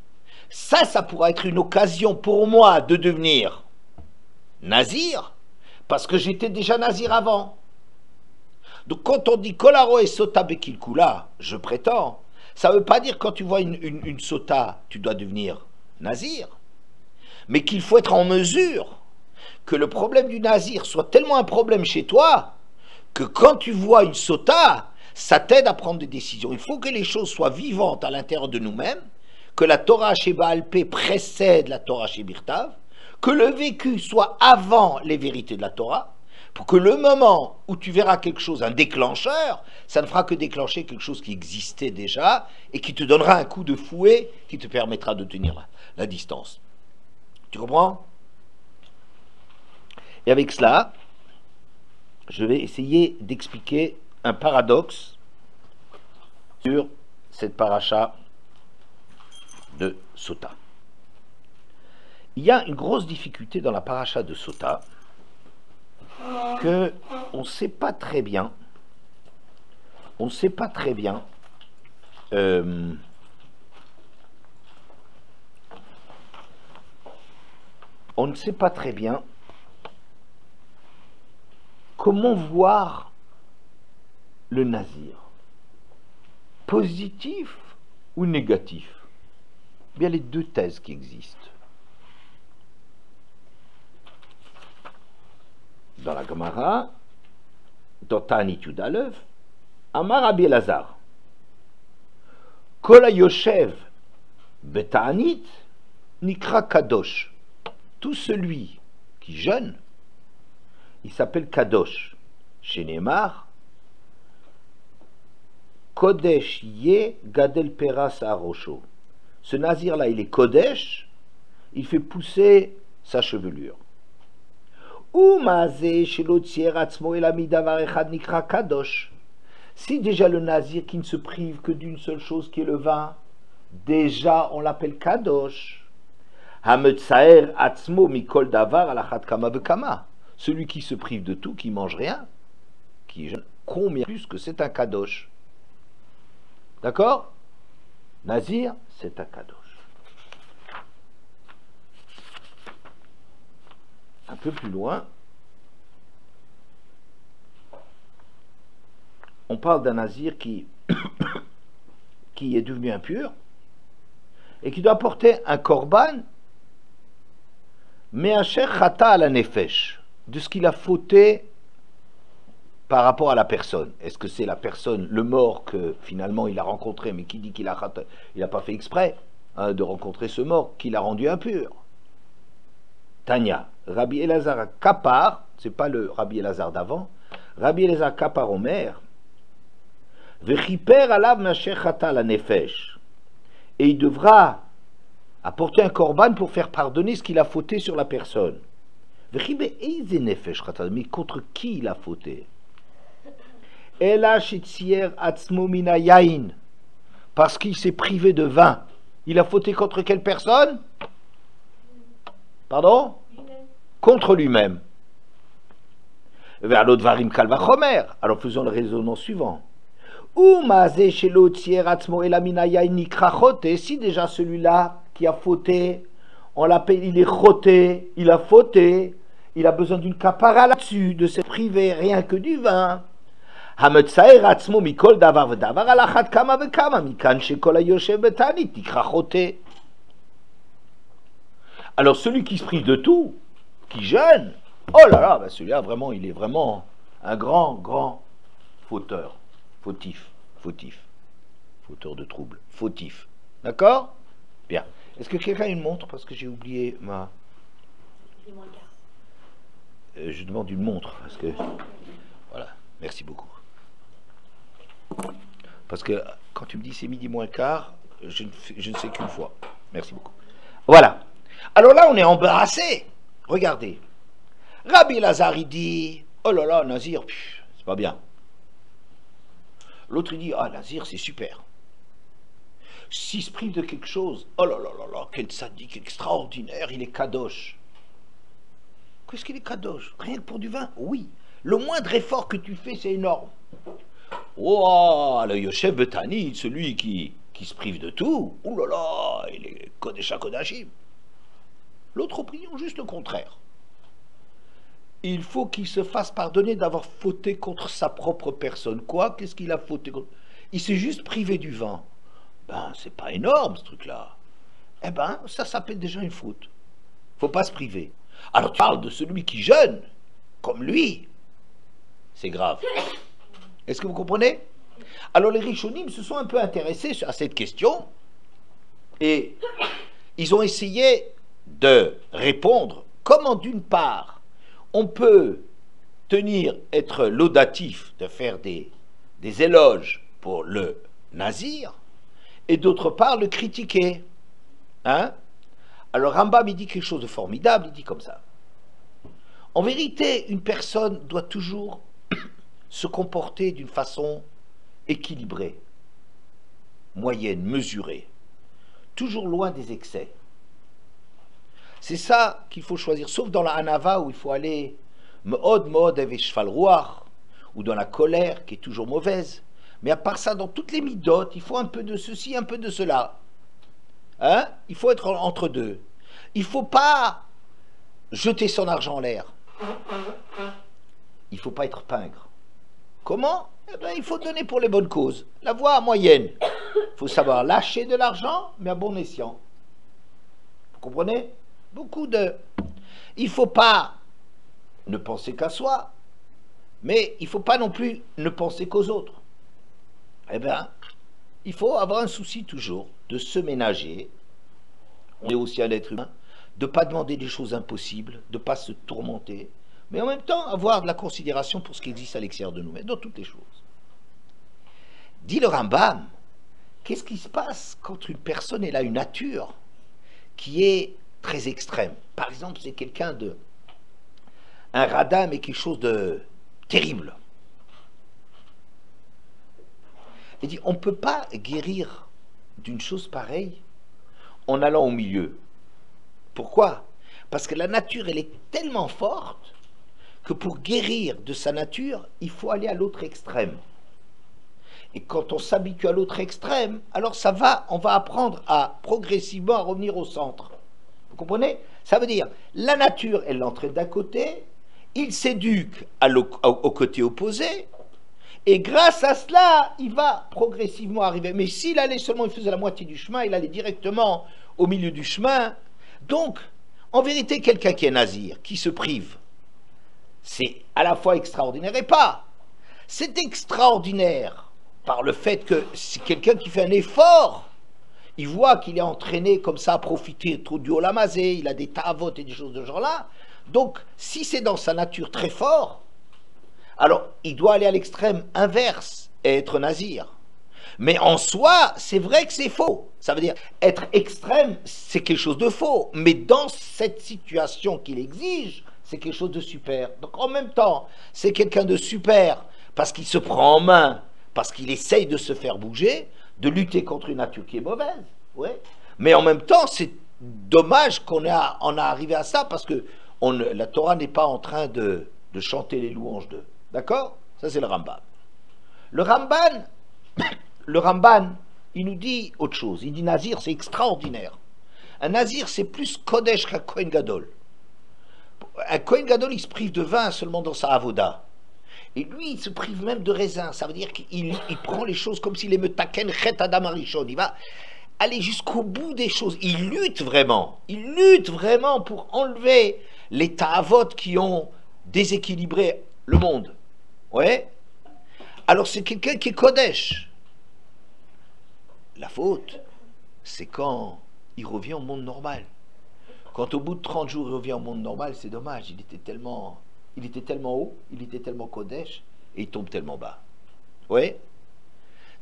ça pourra être une occasion pour moi de devenir nazir, parce que j'étais déjà nazir avant. Donc quand on dit kolaro et sota bekilkula, je prétends, ça ne veut pas dire quand tu vois une sota, tu dois devenir nazir, mais qu'il faut être en mesure que le problème du nazir soit tellement un problème chez toi que quand tu vois une sota, ça t'aide à prendre des décisions. Il faut que les choses soient vivantes à l'intérieur de nous-mêmes, que la Torah chez Baal Pé précède la Torah chez Birtav, que le vécu soit avant les vérités de la Torah, pour que le moment où tu verras quelque chose, un déclencheur, ça ne fera que déclencher quelque chose qui existait déjà et qui te donnera un coup de fouet qui te permettra de tenir la distance. Tu comprends? Et avec cela, je vais essayer d'expliquer un paradoxe sur cette paracha de Sota. Il y a une grosse difficulté dans la paracha de Sota que on ne sait pas très bien. On ne sait pas très bien. On ne sait pas très bien comment voir le nazir, positif ou négatif. Il y a les deux thèses qui existent. Dans la Gemara, dans Ta'anit Yud Aleph, Amar Rabbi Elazar, Kol hayoshev beta'anit nikra kadosh. Tout celui qui jeûne, il s'appelle kadosh. Chez Neymar, Kodesh ye gadel peras arosho. Ce nazir-là, il est kodesh, il fait pousser sa chevelure. Si déjà le nazir qui ne se prive que d'une seule chose qui est le vin, déjà on l'appelle kadosh. Celui qui se prive de tout, qui mange rien, qui jeûne, combien plus que c'est un kadosh. D'accord? Nazir, c'est un kadosh. Un peu plus loin, on parle d'un nazir qui est devenu impur et qui doit porter un korban, mais un cher chata à la nefesh, de ce qu'il a fauté par rapport à la personne. Est-ce que c'est la personne, le mort que finalement il a rencontré, mais qui dit qu'il a pas fait exprès de rencontrer ce mort, qui l'a rendu impur? Tanya, Rabbi Elazar Kapar, c'est pas le Rabbi Elazar d'avant, Rabbi Elazar Kapar Omer, Vechiper alav mashechata la nefesh, et il devra apporter un korban pour faire pardonner ce qu'il a fauté sur la personne. Vechibe eize nefesh chata, mais contre qui il a fauté? Ela shitzier atzmo mina yain, parce qu'il s'est privé de vin. Il a fauté contre quelle personne? Pardon? Contre lui-même. Vers l'autre varim kalvachomer. Alors faisons le raisonnement suivant. Si déjà celui-là qui a fauté, on l'appelle, il est choté, il a fauté, il a besoin d'une capara là-dessus, de se priver rien que du vin. Alors celui qui se prive de tout, qui jeûne, oh là là, ben celui-là vraiment, il est vraiment un grand fauteur, fautif, fauteur de trouble, fautif. D'accord? Bien. Est-ce que quelqu'un a une montre? Parce que j'ai oublié ma... je demande une montre, parce que... Voilà, merci beaucoup. Parce que quand tu me dis c'est midi moins quart, je ne sais qu'une fois. Merci beaucoup. Voilà. Alors là, on est embarrassé. Regardez. Rabbi Lazar, il dit, oh là là, Nazir, c'est pas bien. L'autre, il dit, ah, Nazir, c'est super. S'il se prive de quelque chose, oh là là là là, quel sadique extraordinaire, il est kadosh. Qu'est-ce qu'il est kadosh? Rien que pour du vin? Oui. Le moindre effort que tu fais, c'est énorme. Oh, le Yoshev Betani, celui qui se prive de tout, oh là là, il est Kodesh HaKodashim. L'autre opinion, juste le contraire. Il faut qu'il se fasse pardonner d'avoir fauté contre sa propre personne. Quoi? Qu'est-ce qu'il a fauté contre? Il s'est juste privé du vin. Ben, c'est pas énorme ce truc-là. Eh ben, ça s'appelle déjà une faute. Faut pas se priver. Alors tu parles de celui qui jeûne, comme lui. C'est grave. Est-ce que vous comprenez? Alors les Rishonim se sont un peu intéressés à cette question et ils ont essayé de répondre comment d'une part on peut être laudatif, de faire des éloges pour le nazir et d'autre part le critiquer. Hein? Alors Rambam il dit quelque chose de formidable, il dit comme ça. En vérité, une personne doit toujours se comporter d'une façon équilibrée, moyenne, mesurée, toujours loin des excès. C'est ça qu'il faut choisir, sauf dans la hanava où il faut aller me'od avec shval ruach, ou dans la colère qui est toujours mauvaise. Mais à part ça, dans toutes les midotes, il faut un peu de ceci, un peu de cela. Hein? Il faut être entre deux. Il ne faut pas jeter son argent en l'air. Il ne faut pas être pingre. Comment? Eh bien, il faut donner pour les bonnes causes. La voie moyenne. Il faut savoir lâcher de l'argent, mais à bon escient. Vous comprenez? Il ne faut pas ne penser qu'à soi, mais il ne faut pas non plus ne penser qu'aux autres. Eh bien, il faut avoir un souci toujours de se ménager. On est aussi un être humain, de ne pas demander des choses impossibles, de ne pas se tourmenter, mais en même temps avoir de la considération pour ce qui existe à l'extérieur de nous-mêmes, dans toutes les choses. Dit le Rambam, qu'est-ce qui se passe quand une personne a une nature qui est très extrême? Par exemple, c'est quelqu'un de... un radin, mais quelque chose de terrible. Il dit, on ne peut pas guérir d'une chose pareille en allant au milieu. Pourquoi? Parce que la nature, elle est tellement forte que pour guérir de sa nature, il faut aller à l'autre extrême. Et quand on s'habitue à l'autre extrême, alors on va apprendre à progressivement à revenir au centre. Vous comprenez? Ça veut dire, la nature, elle l'entraîne d'un côté, il s'éduque au côté opposé, et grâce à cela, il va progressivement arriver. Mais s'il allait seulement, il faisait la moitié du chemin, il allait directement au milieu du chemin. Donc, en vérité, quelqu'un qui est nazir, qui se prive, c'est à la fois extraordinaire et pas. C'est extraordinaire par le fait que c'est quelqu'un qui fait un effort. Il voit qu'il est entraîné comme ça à profiter trop du olamazé, il a des ta'avot et des choses de ce genre-là. Donc, si c'est dans sa nature très fort, alors il doit aller à l'extrême inverse et être nazir. Mais en soi, c'est vrai que c'est faux. Ça veut dire, être extrême, c'est quelque chose de faux. Mais dans cette situation qu'il exige, c'est quelque chose de super. Donc en même temps, c'est quelqu'un de super parce qu'il se prend en main, parce qu'il essaye de se faire bouger, de lutter contre une nature qui est mauvaise. Ouais. Mais en même temps, c'est dommage qu'on a arrivé à ça parce que la Torah n'est pas en train de chanter les louanges d'eux. D'accord? Ça, c'est le Ramban. Le Ramban, il nous dit autre chose. Il dit Nazir, c'est extraordinaire. Un Nazir, c'est plus Kodesh qu'un Kohen Gadol. Un Kohen Gadol, il se prive de vin seulement dans sa avoda. Et lui, il se prive même de raisin. Ça veut dire qu'il prend les choses comme s'il est metaken chet adam arishon. Il va aller jusqu'au bout des choses. Il lutte vraiment. Il lutte vraiment pour enlever les ta'avot qui ont déséquilibré le monde. Ouais. Alors c'est quelqu'un qui est Kodesh. La faute, c'est quand il revient au monde normal. Quand au bout de 30 jours il revient au monde normal, c'est dommage. Il était tellement haut, il était tellement Kodesh, et il tombe tellement bas. Ouais.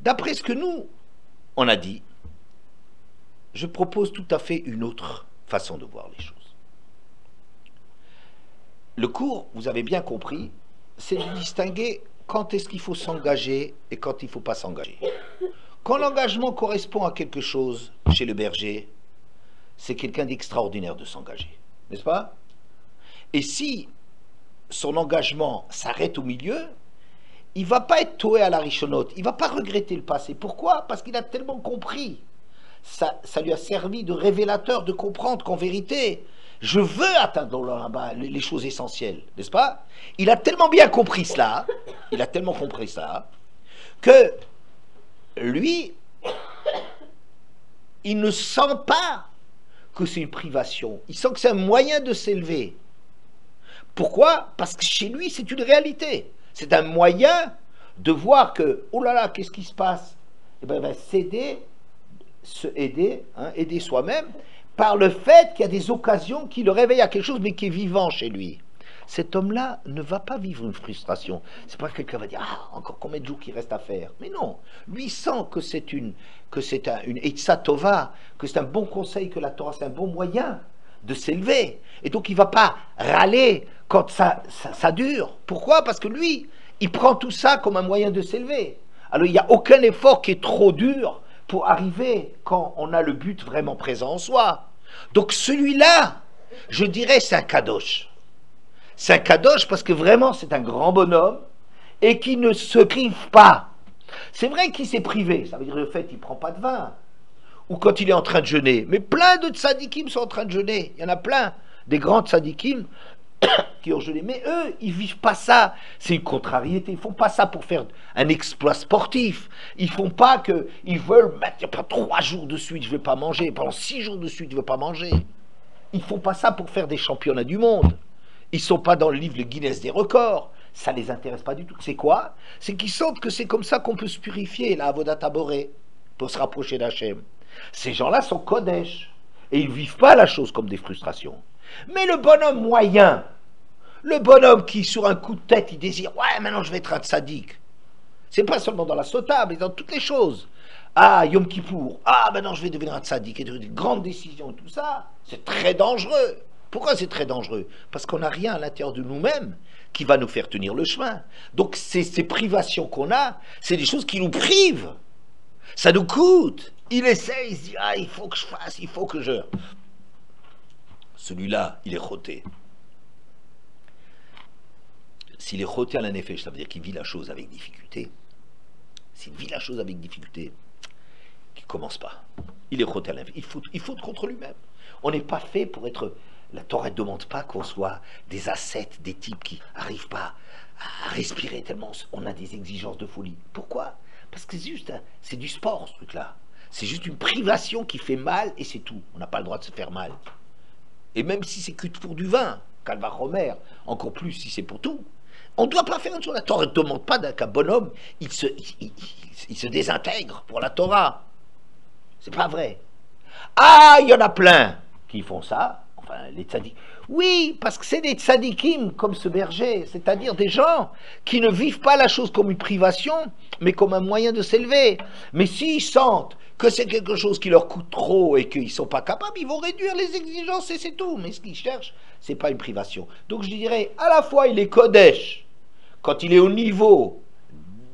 D'après ce que nous, on a dit, je propose tout à fait une autre façon de voir les choses. Le cours, vous avez bien compris, c'est de distinguer quand est-ce qu'il faut s'engager et quand il ne faut pas s'engager. Quand l'engagement correspond à quelque chose chez le berger, c'est quelqu'un d'extraordinaire de s'engager, n'est-ce pas? Et si son engagement s'arrête au milieu, il ne va pas être toé à la richonote, il ne va pas regretter le passé. Pourquoi? Parce qu'il a tellement compris. Ça lui a servi de révélateur de comprendre qu'en vérité, je veux atteindre là-bas les choses essentielles, n'est-ce pas? Il a tellement bien compris cela, que lui, il ne sent pas que c'est une privation. Il sent que c'est un moyen de s'élever. Pourquoi? Parce que chez lui, c'est une réalité. C'est un moyen de voir que, oh là là, qu'est-ce qui se passe? Eh bien, il va s'aider, aider soi-même, par le fait qu'il y a des occasions qui le réveillent à quelque chose, mais qui est vivant chez lui. Cet homme-là ne va pas vivre une frustration. C'est pas que quelqu'un va dire, ah, encore combien de jours qu'il reste à faire. Mais non, lui sent que c'est une Eitzah Tova, que c'est un bon conseil, que la Torah, c'est un bon moyen de s'élever. Et donc, il ne va pas râler quand ça dure. Pourquoi? Parce que lui, il prend tout ça comme un moyen de s'élever. Alors, il n'y a aucun effort qui est trop dur pour arriver quand on a le but vraiment présent en soi. Donc, celui-là, je dirais, c'est un kadosh. C'est un kadosh parce que vraiment, c'est un grand bonhomme et qui ne se prive pas. C'est vrai qu'il s'est privé. Ça veut dire le fait qu'il ne prend pas de vin. Ou quand il est en train de jeûner. Mais plein de tzadikim sont en train de jeûner. Il y en a plein, des grands tzadikim qui ont jeûné. Mais eux, ils ne vivent pas ça. C'est une contrariété. Ils ne font pas ça pour faire un exploit sportif. Ils ne font pas que... Ils veulent mettre pas 3 jours de suite, je ne vais pas manger. Pendant 6 jours de suite, je ne vais pas manger. Ils ne font pas ça pour faire des championnats du monde. Ils ne sont pas dans le livre le Guinness des records. Ça ne les intéresse pas du tout. C'est quoi? C'est qu'ils sentent que c'est comme ça qu'on peut se purifier, la Avodat Taboré, pour se rapprocher d'Hachem. Ces gens-là sont Kodesh. Et ils ne vivent pas la chose comme des frustrations. Mais le bonhomme moyen, le bonhomme qui, sur un coup de tête, il désire, ouais, maintenant je vais être un tzaddik. C'est pas seulement dans la sota, mais dans toutes les choses. Ah, Yom Kippour, ah, maintenant je vais devenir un tzaddik, et des grandes décisions et tout ça, c'est très dangereux. Pourquoi c'est très dangereux? Parce qu'on n'a rien à l'intérieur de nous-mêmes qui va nous faire tenir le chemin. Donc ces privations qu'on a, c'est des choses qui nous privent. Ça nous coûte. Il essaie, il se dit, ah, il faut que je fasse, il faut que je... Celui-là, il est choté. S'il est choté à la nefesh, ça veut dire qu'il vit la chose avec difficulté. S'il vit la chose avec difficulté, qu'il ne commence pas. Il est choté à la nefesh. Il faut contre lui-même. On n'est pas fait pour être... La Torah ne demande pas qu'on soit des ascètes, des types qui n'arrivent pas à respirer tellement on a des exigences de folie. Pourquoi? Parce que c'est du sport, ce truc-là. C'est juste une privation qui fait mal et c'est tout. On n'a pas le droit de se faire mal. Et même si c'est que pour du vin, Calva Romer, encore plus si c'est pour tout, on ne doit pas faire une chose. La Torah ne demande pas qu'un bonhomme, il se désintègre pour la Torah. C'est pas vrai. Ah, il y en a plein qui font ça. Enfin, les tzadikim. Oui, parce que c'est des tzadikim comme ce berger, c'est-à-dire des gens qui ne vivent pas la chose comme une privation, mais comme un moyen de s'élever. Mais s'ils sentent que c'est quelque chose qui leur coûte trop et qu'ils ne sont pas capables, ils vont réduire les exigences et c'est tout. Mais ce qu'ils cherchent, ce n'est pas une privation. Donc je dirais, à la fois il est Kodesh, quand il est au niveau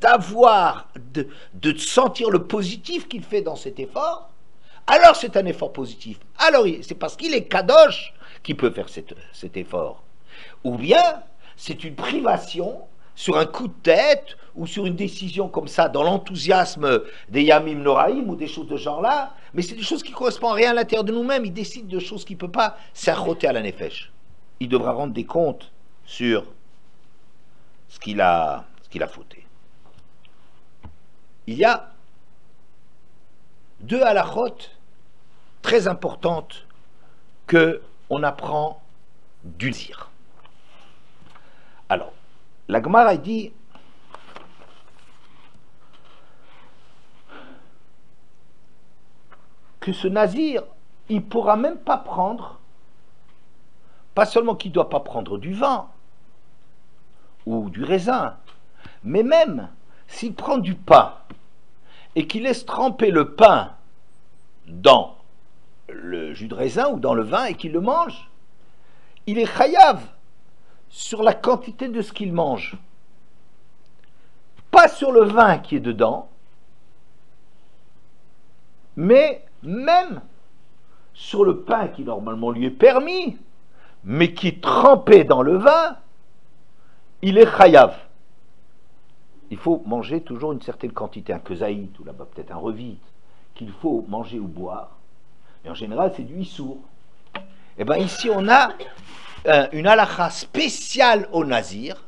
d'avoir, de sentir le positif qu'il fait dans cet effort, alors c'est un effort positif. Alors c'est parce qu'il est kadosh qu'il peut faire cet effort. Ou bien c'est une privation sur un coup de tête ou sur une décision comme ça, dans l'enthousiasme des Yamim Noraïm ou des choses de ce genre-là, mais c'est des choses qui ne correspondent à rien à l'intérieur de nous-mêmes. Il décide de choses qu'il ne peut pas s'arroter à la nefesh. il devra rendre des comptes sur ce qu'il a fauté. Il y a deux halachot très importantes que on apprend du nazir. Alors, la Gemara dit que ce nazir, il ne pourra même pas prendre, pas seulement qu'il ne doit pas prendre du vin ou du raisin, mais même s'il prend du pain et qu'il laisse tremper le pain dans le jus de raisin ou dans le vin et qu'il le mange, il est chayav sur la quantité de ce qu'il mange, pas sur le vin qui est dedans, mais même sur le pain qui normalement lui est permis, mais qui est trempé dans le vin, il est chayav. Il faut manger toujours une certaine quantité, un kezaït, ou là-bas peut-être un revit, qu'il faut manger ou boire. Et en général, c'est du issour. Et bien ici, on a une halakha spéciale au nazir,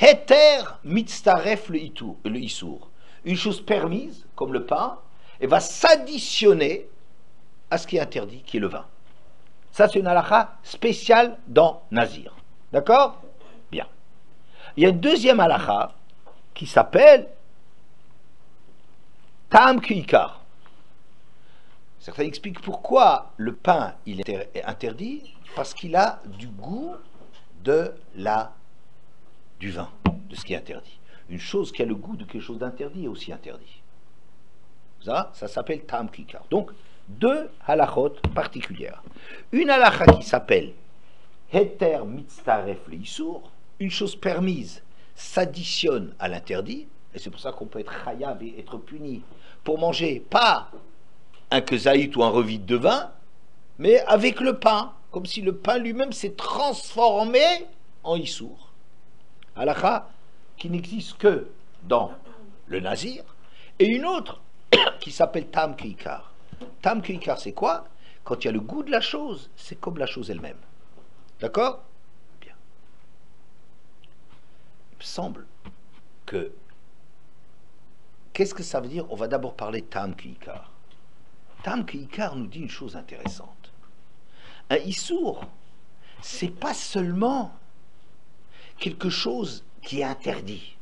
heter mitztaref le issour. Une chose permise, comme le pain, et va s'additionner à ce qui est interdit, qui est le vin. Ça, c'est une halakha spéciale dans nazir. D'accord? Bien. Il y a une deuxième halakha qui s'appelle Tam Kikar. Certains expliquent pourquoi le pain il est interdit, parce qu'il a du goût du vin, de ce qui est interdit. Une chose qui a le goût de quelque chose d'interdit est aussi interdit. Ça s'appelle Tam Kikar. Donc, deux halachot particulières. Une halakha qui s'appelle Heter mitztaref leisur, une chose permise s'additionne à l'interdit, et c'est pour ça qu'on peut être chayav et être puni pour manger pas un kezaït ou un revit de vin, mais avec le pain, comme si le pain lui-même s'est transformé en issour. Halakha qui n'existe que dans le nazir, et une autre qui s'appelle Tam Kikar. Tam Kikar, c'est quoi? Quand il y a le goût de la chose, c'est comme la chose elle-même. D'accord? Bien. Il me semble que... Qu'est-ce que ça veut dire? On va d'abord parler de Tam Kikar. Tam Kikar nous dit une chose intéressante. Un issour, c'est pas seulement quelque chose qui est interdit.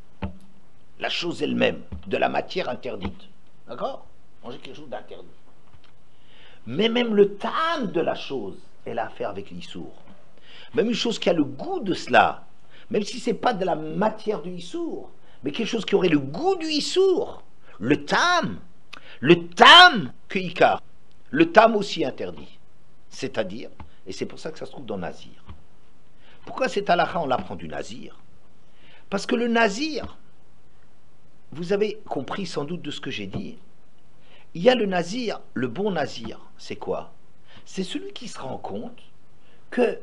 La chose elle-même, de la matière interdite. D'accord? Manger quelque chose d'interdit. Mais même le tam de la chose, elle a affaire avec l'issour. Même une chose qui a le goût de cela, même si ce n'est pas de la matière du issour, mais quelque chose qui aurait le goût du issour, le tam que ikar, le tam aussi interdit. C'est-à-dire, et c'est pour ça que ça se trouve dans Nazir. Pourquoi cette halakha on l'apprend du Nazir? Parce que le Nazir, vous avez compris sans doute de ce que j'ai dit, il y a le Nazir, le bon Nazir, c'est quoi? C'est celui qui se rend compte que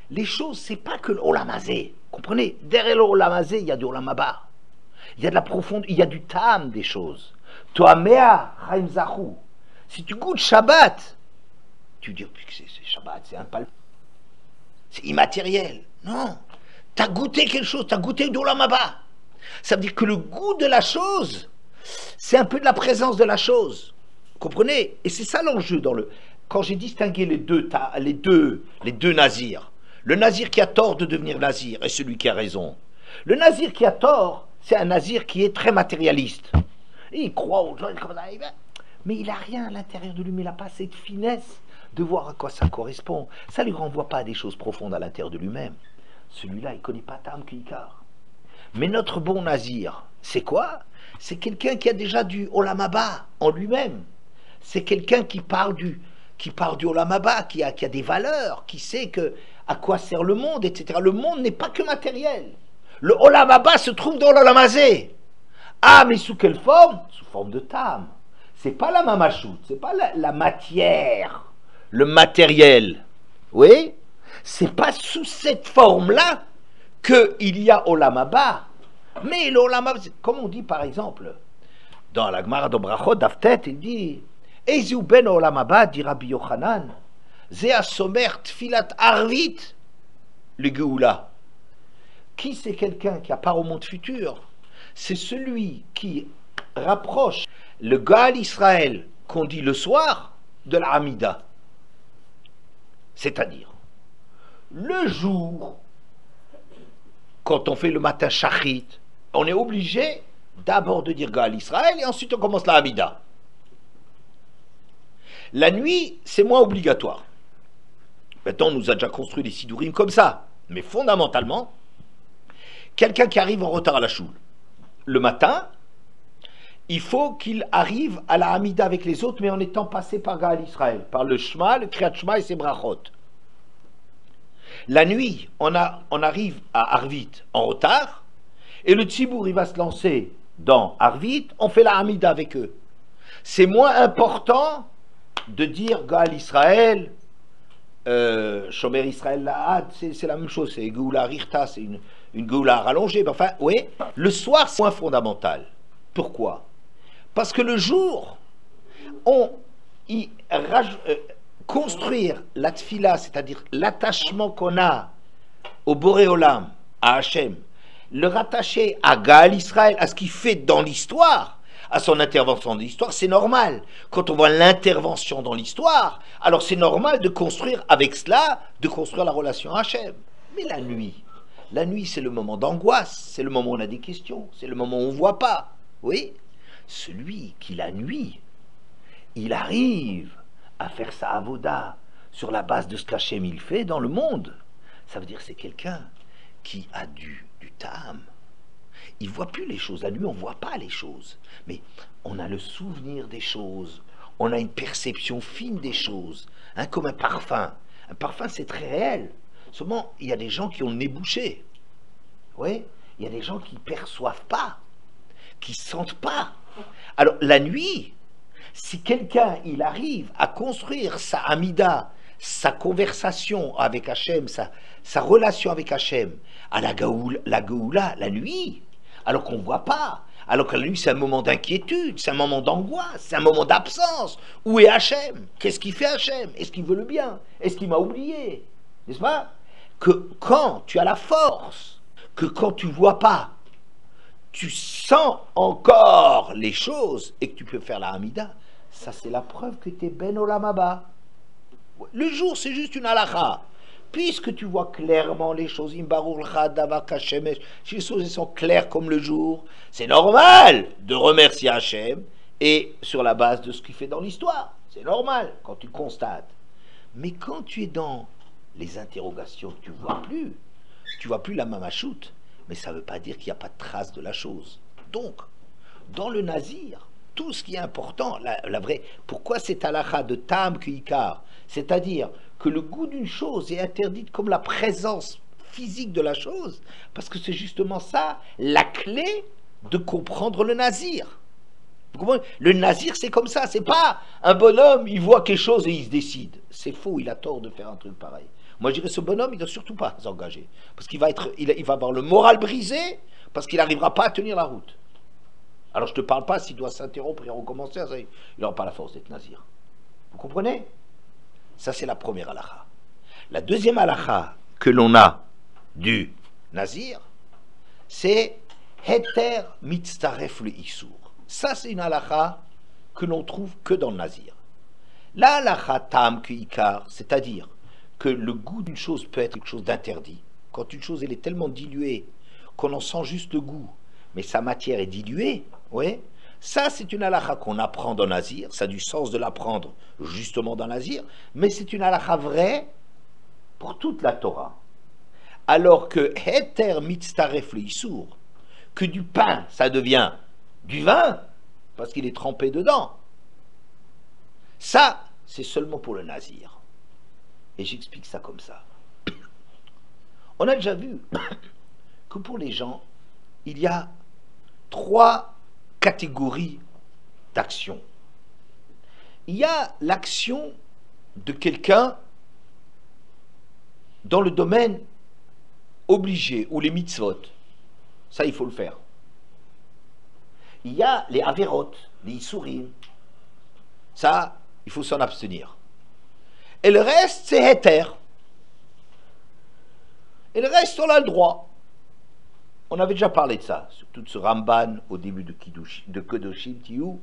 les choses, c'est pas que l'olamazé. Comprenez? Derrière l'olamazé, il y a du olamaba. Il y a de la profondeur, il y a du tam des choses. Toamea chaim zachou. Si tu goûtes Shabbat, tu dis que c'est Shabbat, c'est impalpable. C'est immatériel. Non. Tu as goûté quelque chose, tu as goûté de l'olamaba. Ça veut dire que le goût de la chose, c'est un peu de la présence de la chose. Comprenez? Et c'est ça l'enjeu dans le... Quand j'ai distingué les deux nazirs, le nazir qui a tort de devenir nazir et celui qui a raison. Le nazir qui a tort, c'est un nazir qui est très matérialiste. Et il croit aux gens, mais il n'a rien à l'intérieur de lui, mais il n'a pas cette finesse de voir à quoi ça correspond. Ça ne lui renvoie pas à des choses profondes à l'intérieur de lui-même. Celui-là, il ne connaît pas Tam Kikar. Mais notre bon nazir, c'est quoi? C'est quelqu'un qui a déjà du olamaba en lui-même. C'est quelqu'un qui parle du olamaba, qui a des valeurs, qui sait que à quoi sert le monde, etc. Le monde n'est pas que matériel. Le olamaba se trouve dans l'olamazé. Ah, mais sous quelle forme? Sous forme de tam. C'est pas la mamachout, c'est pas la matière, le matériel. Oui? C'est pas sous cette forme-là qu'il y a olamaba. Mais l'olamaba, comme on dit par exemple, dans la Gemara de Brachot d'Aftet, il dit Ezeu ben olamaba, dit Rabbi Yochanan, Zea somer tfilat arvit, le Géoula. Qui c'est quelqu'un qui a part au monde futur? C'est celui qui rapproche le Gaal Israël qu'on dit le soir de la Hamida. C'est-à-dire, le jour, quand on fait le matin Shachrit, on est obligé d'abord de dire Gaal Israël et ensuite on commence la Hamida. La nuit, c'est moins obligatoire. Maintenant, on nous a déjà construit des sidourim comme ça. Mais fondamentalement, quelqu'un qui arrive en retard à la choule, le matin, il faut qu'il arrive à la Hamida avec les autres, mais en étant passé par Gaal Israël, par le Shema, le Kriyat Shema et ses brachot. La nuit, on arrive à Arvit en retard, et le Tzibour, il va se lancer dans Arvit, on fait la Hamida avec eux. C'est moins important de dire Gaal Israël, Shomer Israël Lahad, c'est la même chose, c'est Geoula Rirta, c'est une Geoula rallongée, mais enfin, oui, le soir c'est moins fondamental. Pourquoi? Parce que le jour, construire la tfila, c'est-à-dire l'attachement qu'on a au Boré Olam, à Hachem, le rattacher à Gaal Israël, à ce qu'il fait dans l'histoire, à son intervention dans l'histoire, c'est normal. Quand on voit l'intervention dans l'histoire, alors c'est normal de construire avec cela, de construire la relation à Hachem. Mais la nuit c'est le moment d'angoisse, c'est le moment où on a des questions, c'est le moment où on ne voit pas. Oui, celui qui la nuit, il arrive à faire sa avoda sur la base de ce qu'Hachem il fait dans le monde. Ça veut dire c'est quelqu'un qui a du tam. Il ne voit plus les choses. La nuit, on ne voit pas les choses. Mais on a le souvenir des choses. On a une perception fine des choses. Hein, comme un parfum. Un parfum, c'est très réel. Seulement, il y a des gens qui ont le nez bouché. Oui, il y a des gens qui ne perçoivent pas, qui ne sentent pas. Alors, la nuit, si quelqu'un, il arrive à construire sa Hamida, sa conversation avec Hachem, sa relation avec Hachem, à la Géoula, la nuit, alors qu'on ne voit pas, alors que la nuit c'est un moment d'inquiétude, c'est un moment d'angoisse, c'est un moment d'absence. Où est Hachem? Qu'est-ce qu'il fait Hachem? Est-ce qu'il veut le bien? Est-ce qu'il m'a oublié? N'est-ce pas? Que quand tu as la force, que quand tu ne vois pas, tu sens encore les choses et que tu peux faire la Hamida, ça c'est la preuve que tu es Ben Olam Haba. Le jour c'est juste une halakha. Puisque tu vois clairement les choses, si les choses sont claires comme le jour, c'est normal de remercier Hachem et sur la base de ce qu'il fait dans l'histoire. C'est normal quand tu constates. Mais quand tu es dans les interrogations, tu vois plus la mamachoute, mais ça ne veut pas dire qu'il n'y a pas de trace de la chose. Donc, dans le nazir, tout ce qui est important, la vraie, pourquoi c'est halakha de tam kuikar, c'est-à-dire que le goût d'une chose est interdit comme la présence physique de la chose, parce que c'est justement ça la clé de comprendre le nazir. Vous comprenez? Le nazir c'est comme ça, c'est pas un bonhomme, il voit quelque chose et il se décide. C'est faux, il a tort de faire un truc pareil. Moi je dirais ce bonhomme il ne doit surtout pas s'engager, parce qu'il va avoir le moral brisé, parce qu'il n'arrivera pas à tenir la route. Alors je ne te parle pas s'il doit s'interrompre et recommencer, il n'aura pas la force d'être nazir. Vous comprenez? Ça, c'est la première halakha. La deuxième halakha que l'on a du nazir, c'est Heter mitzaref le Issour. Ça, c'est une halakha que l'on trouve que dans le nazir. La halakha tam kuikar, c'est-à-dire que le goût d'une chose peut être quelque chose d'interdit. Quand une chose elle est tellement diluée qu'on en sent juste le goût, mais sa matière est diluée, ouais. Ça, c'est une halakha qu'on apprend dans Nazir, ça a du sens de l'apprendre justement dans Nazir, mais c'est une halakha vraie pour toute la Torah. Alors que Heter mitzaref le Issour, que du pain, ça devient du vin, parce qu'il est trempé dedans. Ça, c'est seulement pour le Nazir. Et j'explique ça comme ça. On a déjà vu que pour les gens, il y a 3 catégories d'action. Il y a l'action de quelqu'un dans le domaine obligé, ou les mitzvot. Ça, il faut le faire. Il y a les averot, les issourim. Ça, il faut s'en abstenir. Et le reste, c'est heter. Et le reste, on a le droit. On avait déjà parlé de ça, surtout de ce Ramban au début de Kedoshim Tiyu.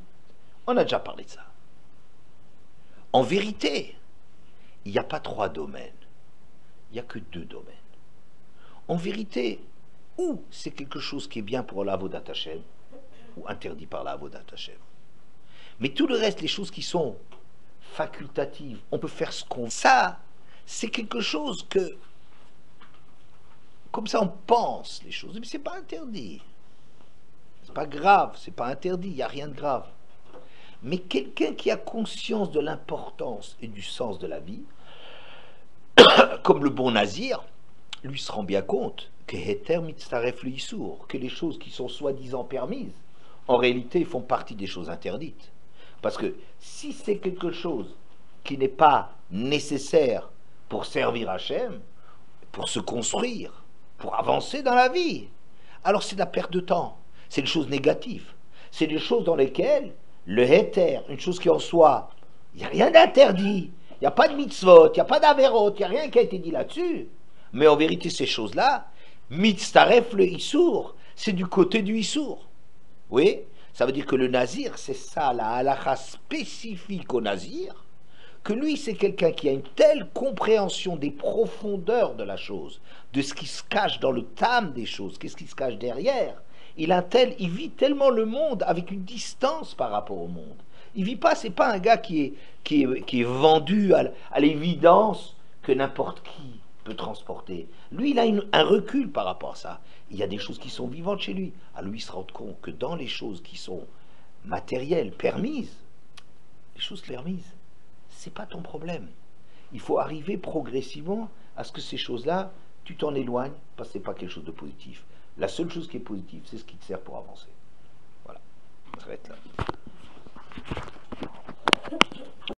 On a déjà parlé de ça. En vérité, il n'y a pas 3 domaines. Il n'y a que 2 domaines. En vérité, ou c'est quelque chose qui est bien pour l'Avodat Hashem, ou interdit par l'Avodat Hashem. Mais tout le reste, les choses qui sont facultatives, on peut faire ce qu'on veut. Ça, c'est quelque chose que, comme ça on pense les choses, mais c'est pas interdit. C'est pas grave, c'est pas interdit, il n'y a rien de grave. Mais quelqu'un qui a conscience de l'importance et du sens de la vie, comme le bon nazir, lui se rend bien compte que Heter mitzaref le Issour, que les choses qui sont soi-disant permises, en réalité font partie des choses interdites. Parce que si c'est quelque chose qui n'est pas nécessaire pour servir Hachem, pour se construire, pour avancer dans la vie, alors c'est de la perte de temps, c'est des choses négatives, c'est des choses dans lesquelles le Heter, une chose qui en soi, il n'y a rien d'interdit, il n'y a pas de mitzvot, il n'y a pas d'averot, il n'y a rien qui a été dit là-dessus. Mais en vérité, ces choses-là, mitzaref le Issour, c'est du côté du Issour. Oui, ça veut dire que le nazir, c'est ça, la halakha spécifique au nazir, que lui, c'est quelqu'un qui a une telle compréhension des profondeurs de la chose, de ce qui se cache dans le tam des choses, qu'est-ce qui se cache derrière. Il vit tellement le monde avec une distance par rapport au monde. Il vit pas, c'est pas un gars qui est vendu à l'évidence que n'importe qui peut transporter. Lui, il a un recul par rapport à ça. Il y a des choses qui sont vivantes chez lui. À lui, il se rend compte que dans les choses qui sont matérielles, permises, les choses permises, c'est pas ton problème. Il faut arriver progressivement à ce que ces choses-là, tu t'en éloignes, parce que c'est pas quelque chose de positif. La seule chose qui est positive, c'est ce qui te sert pour avancer.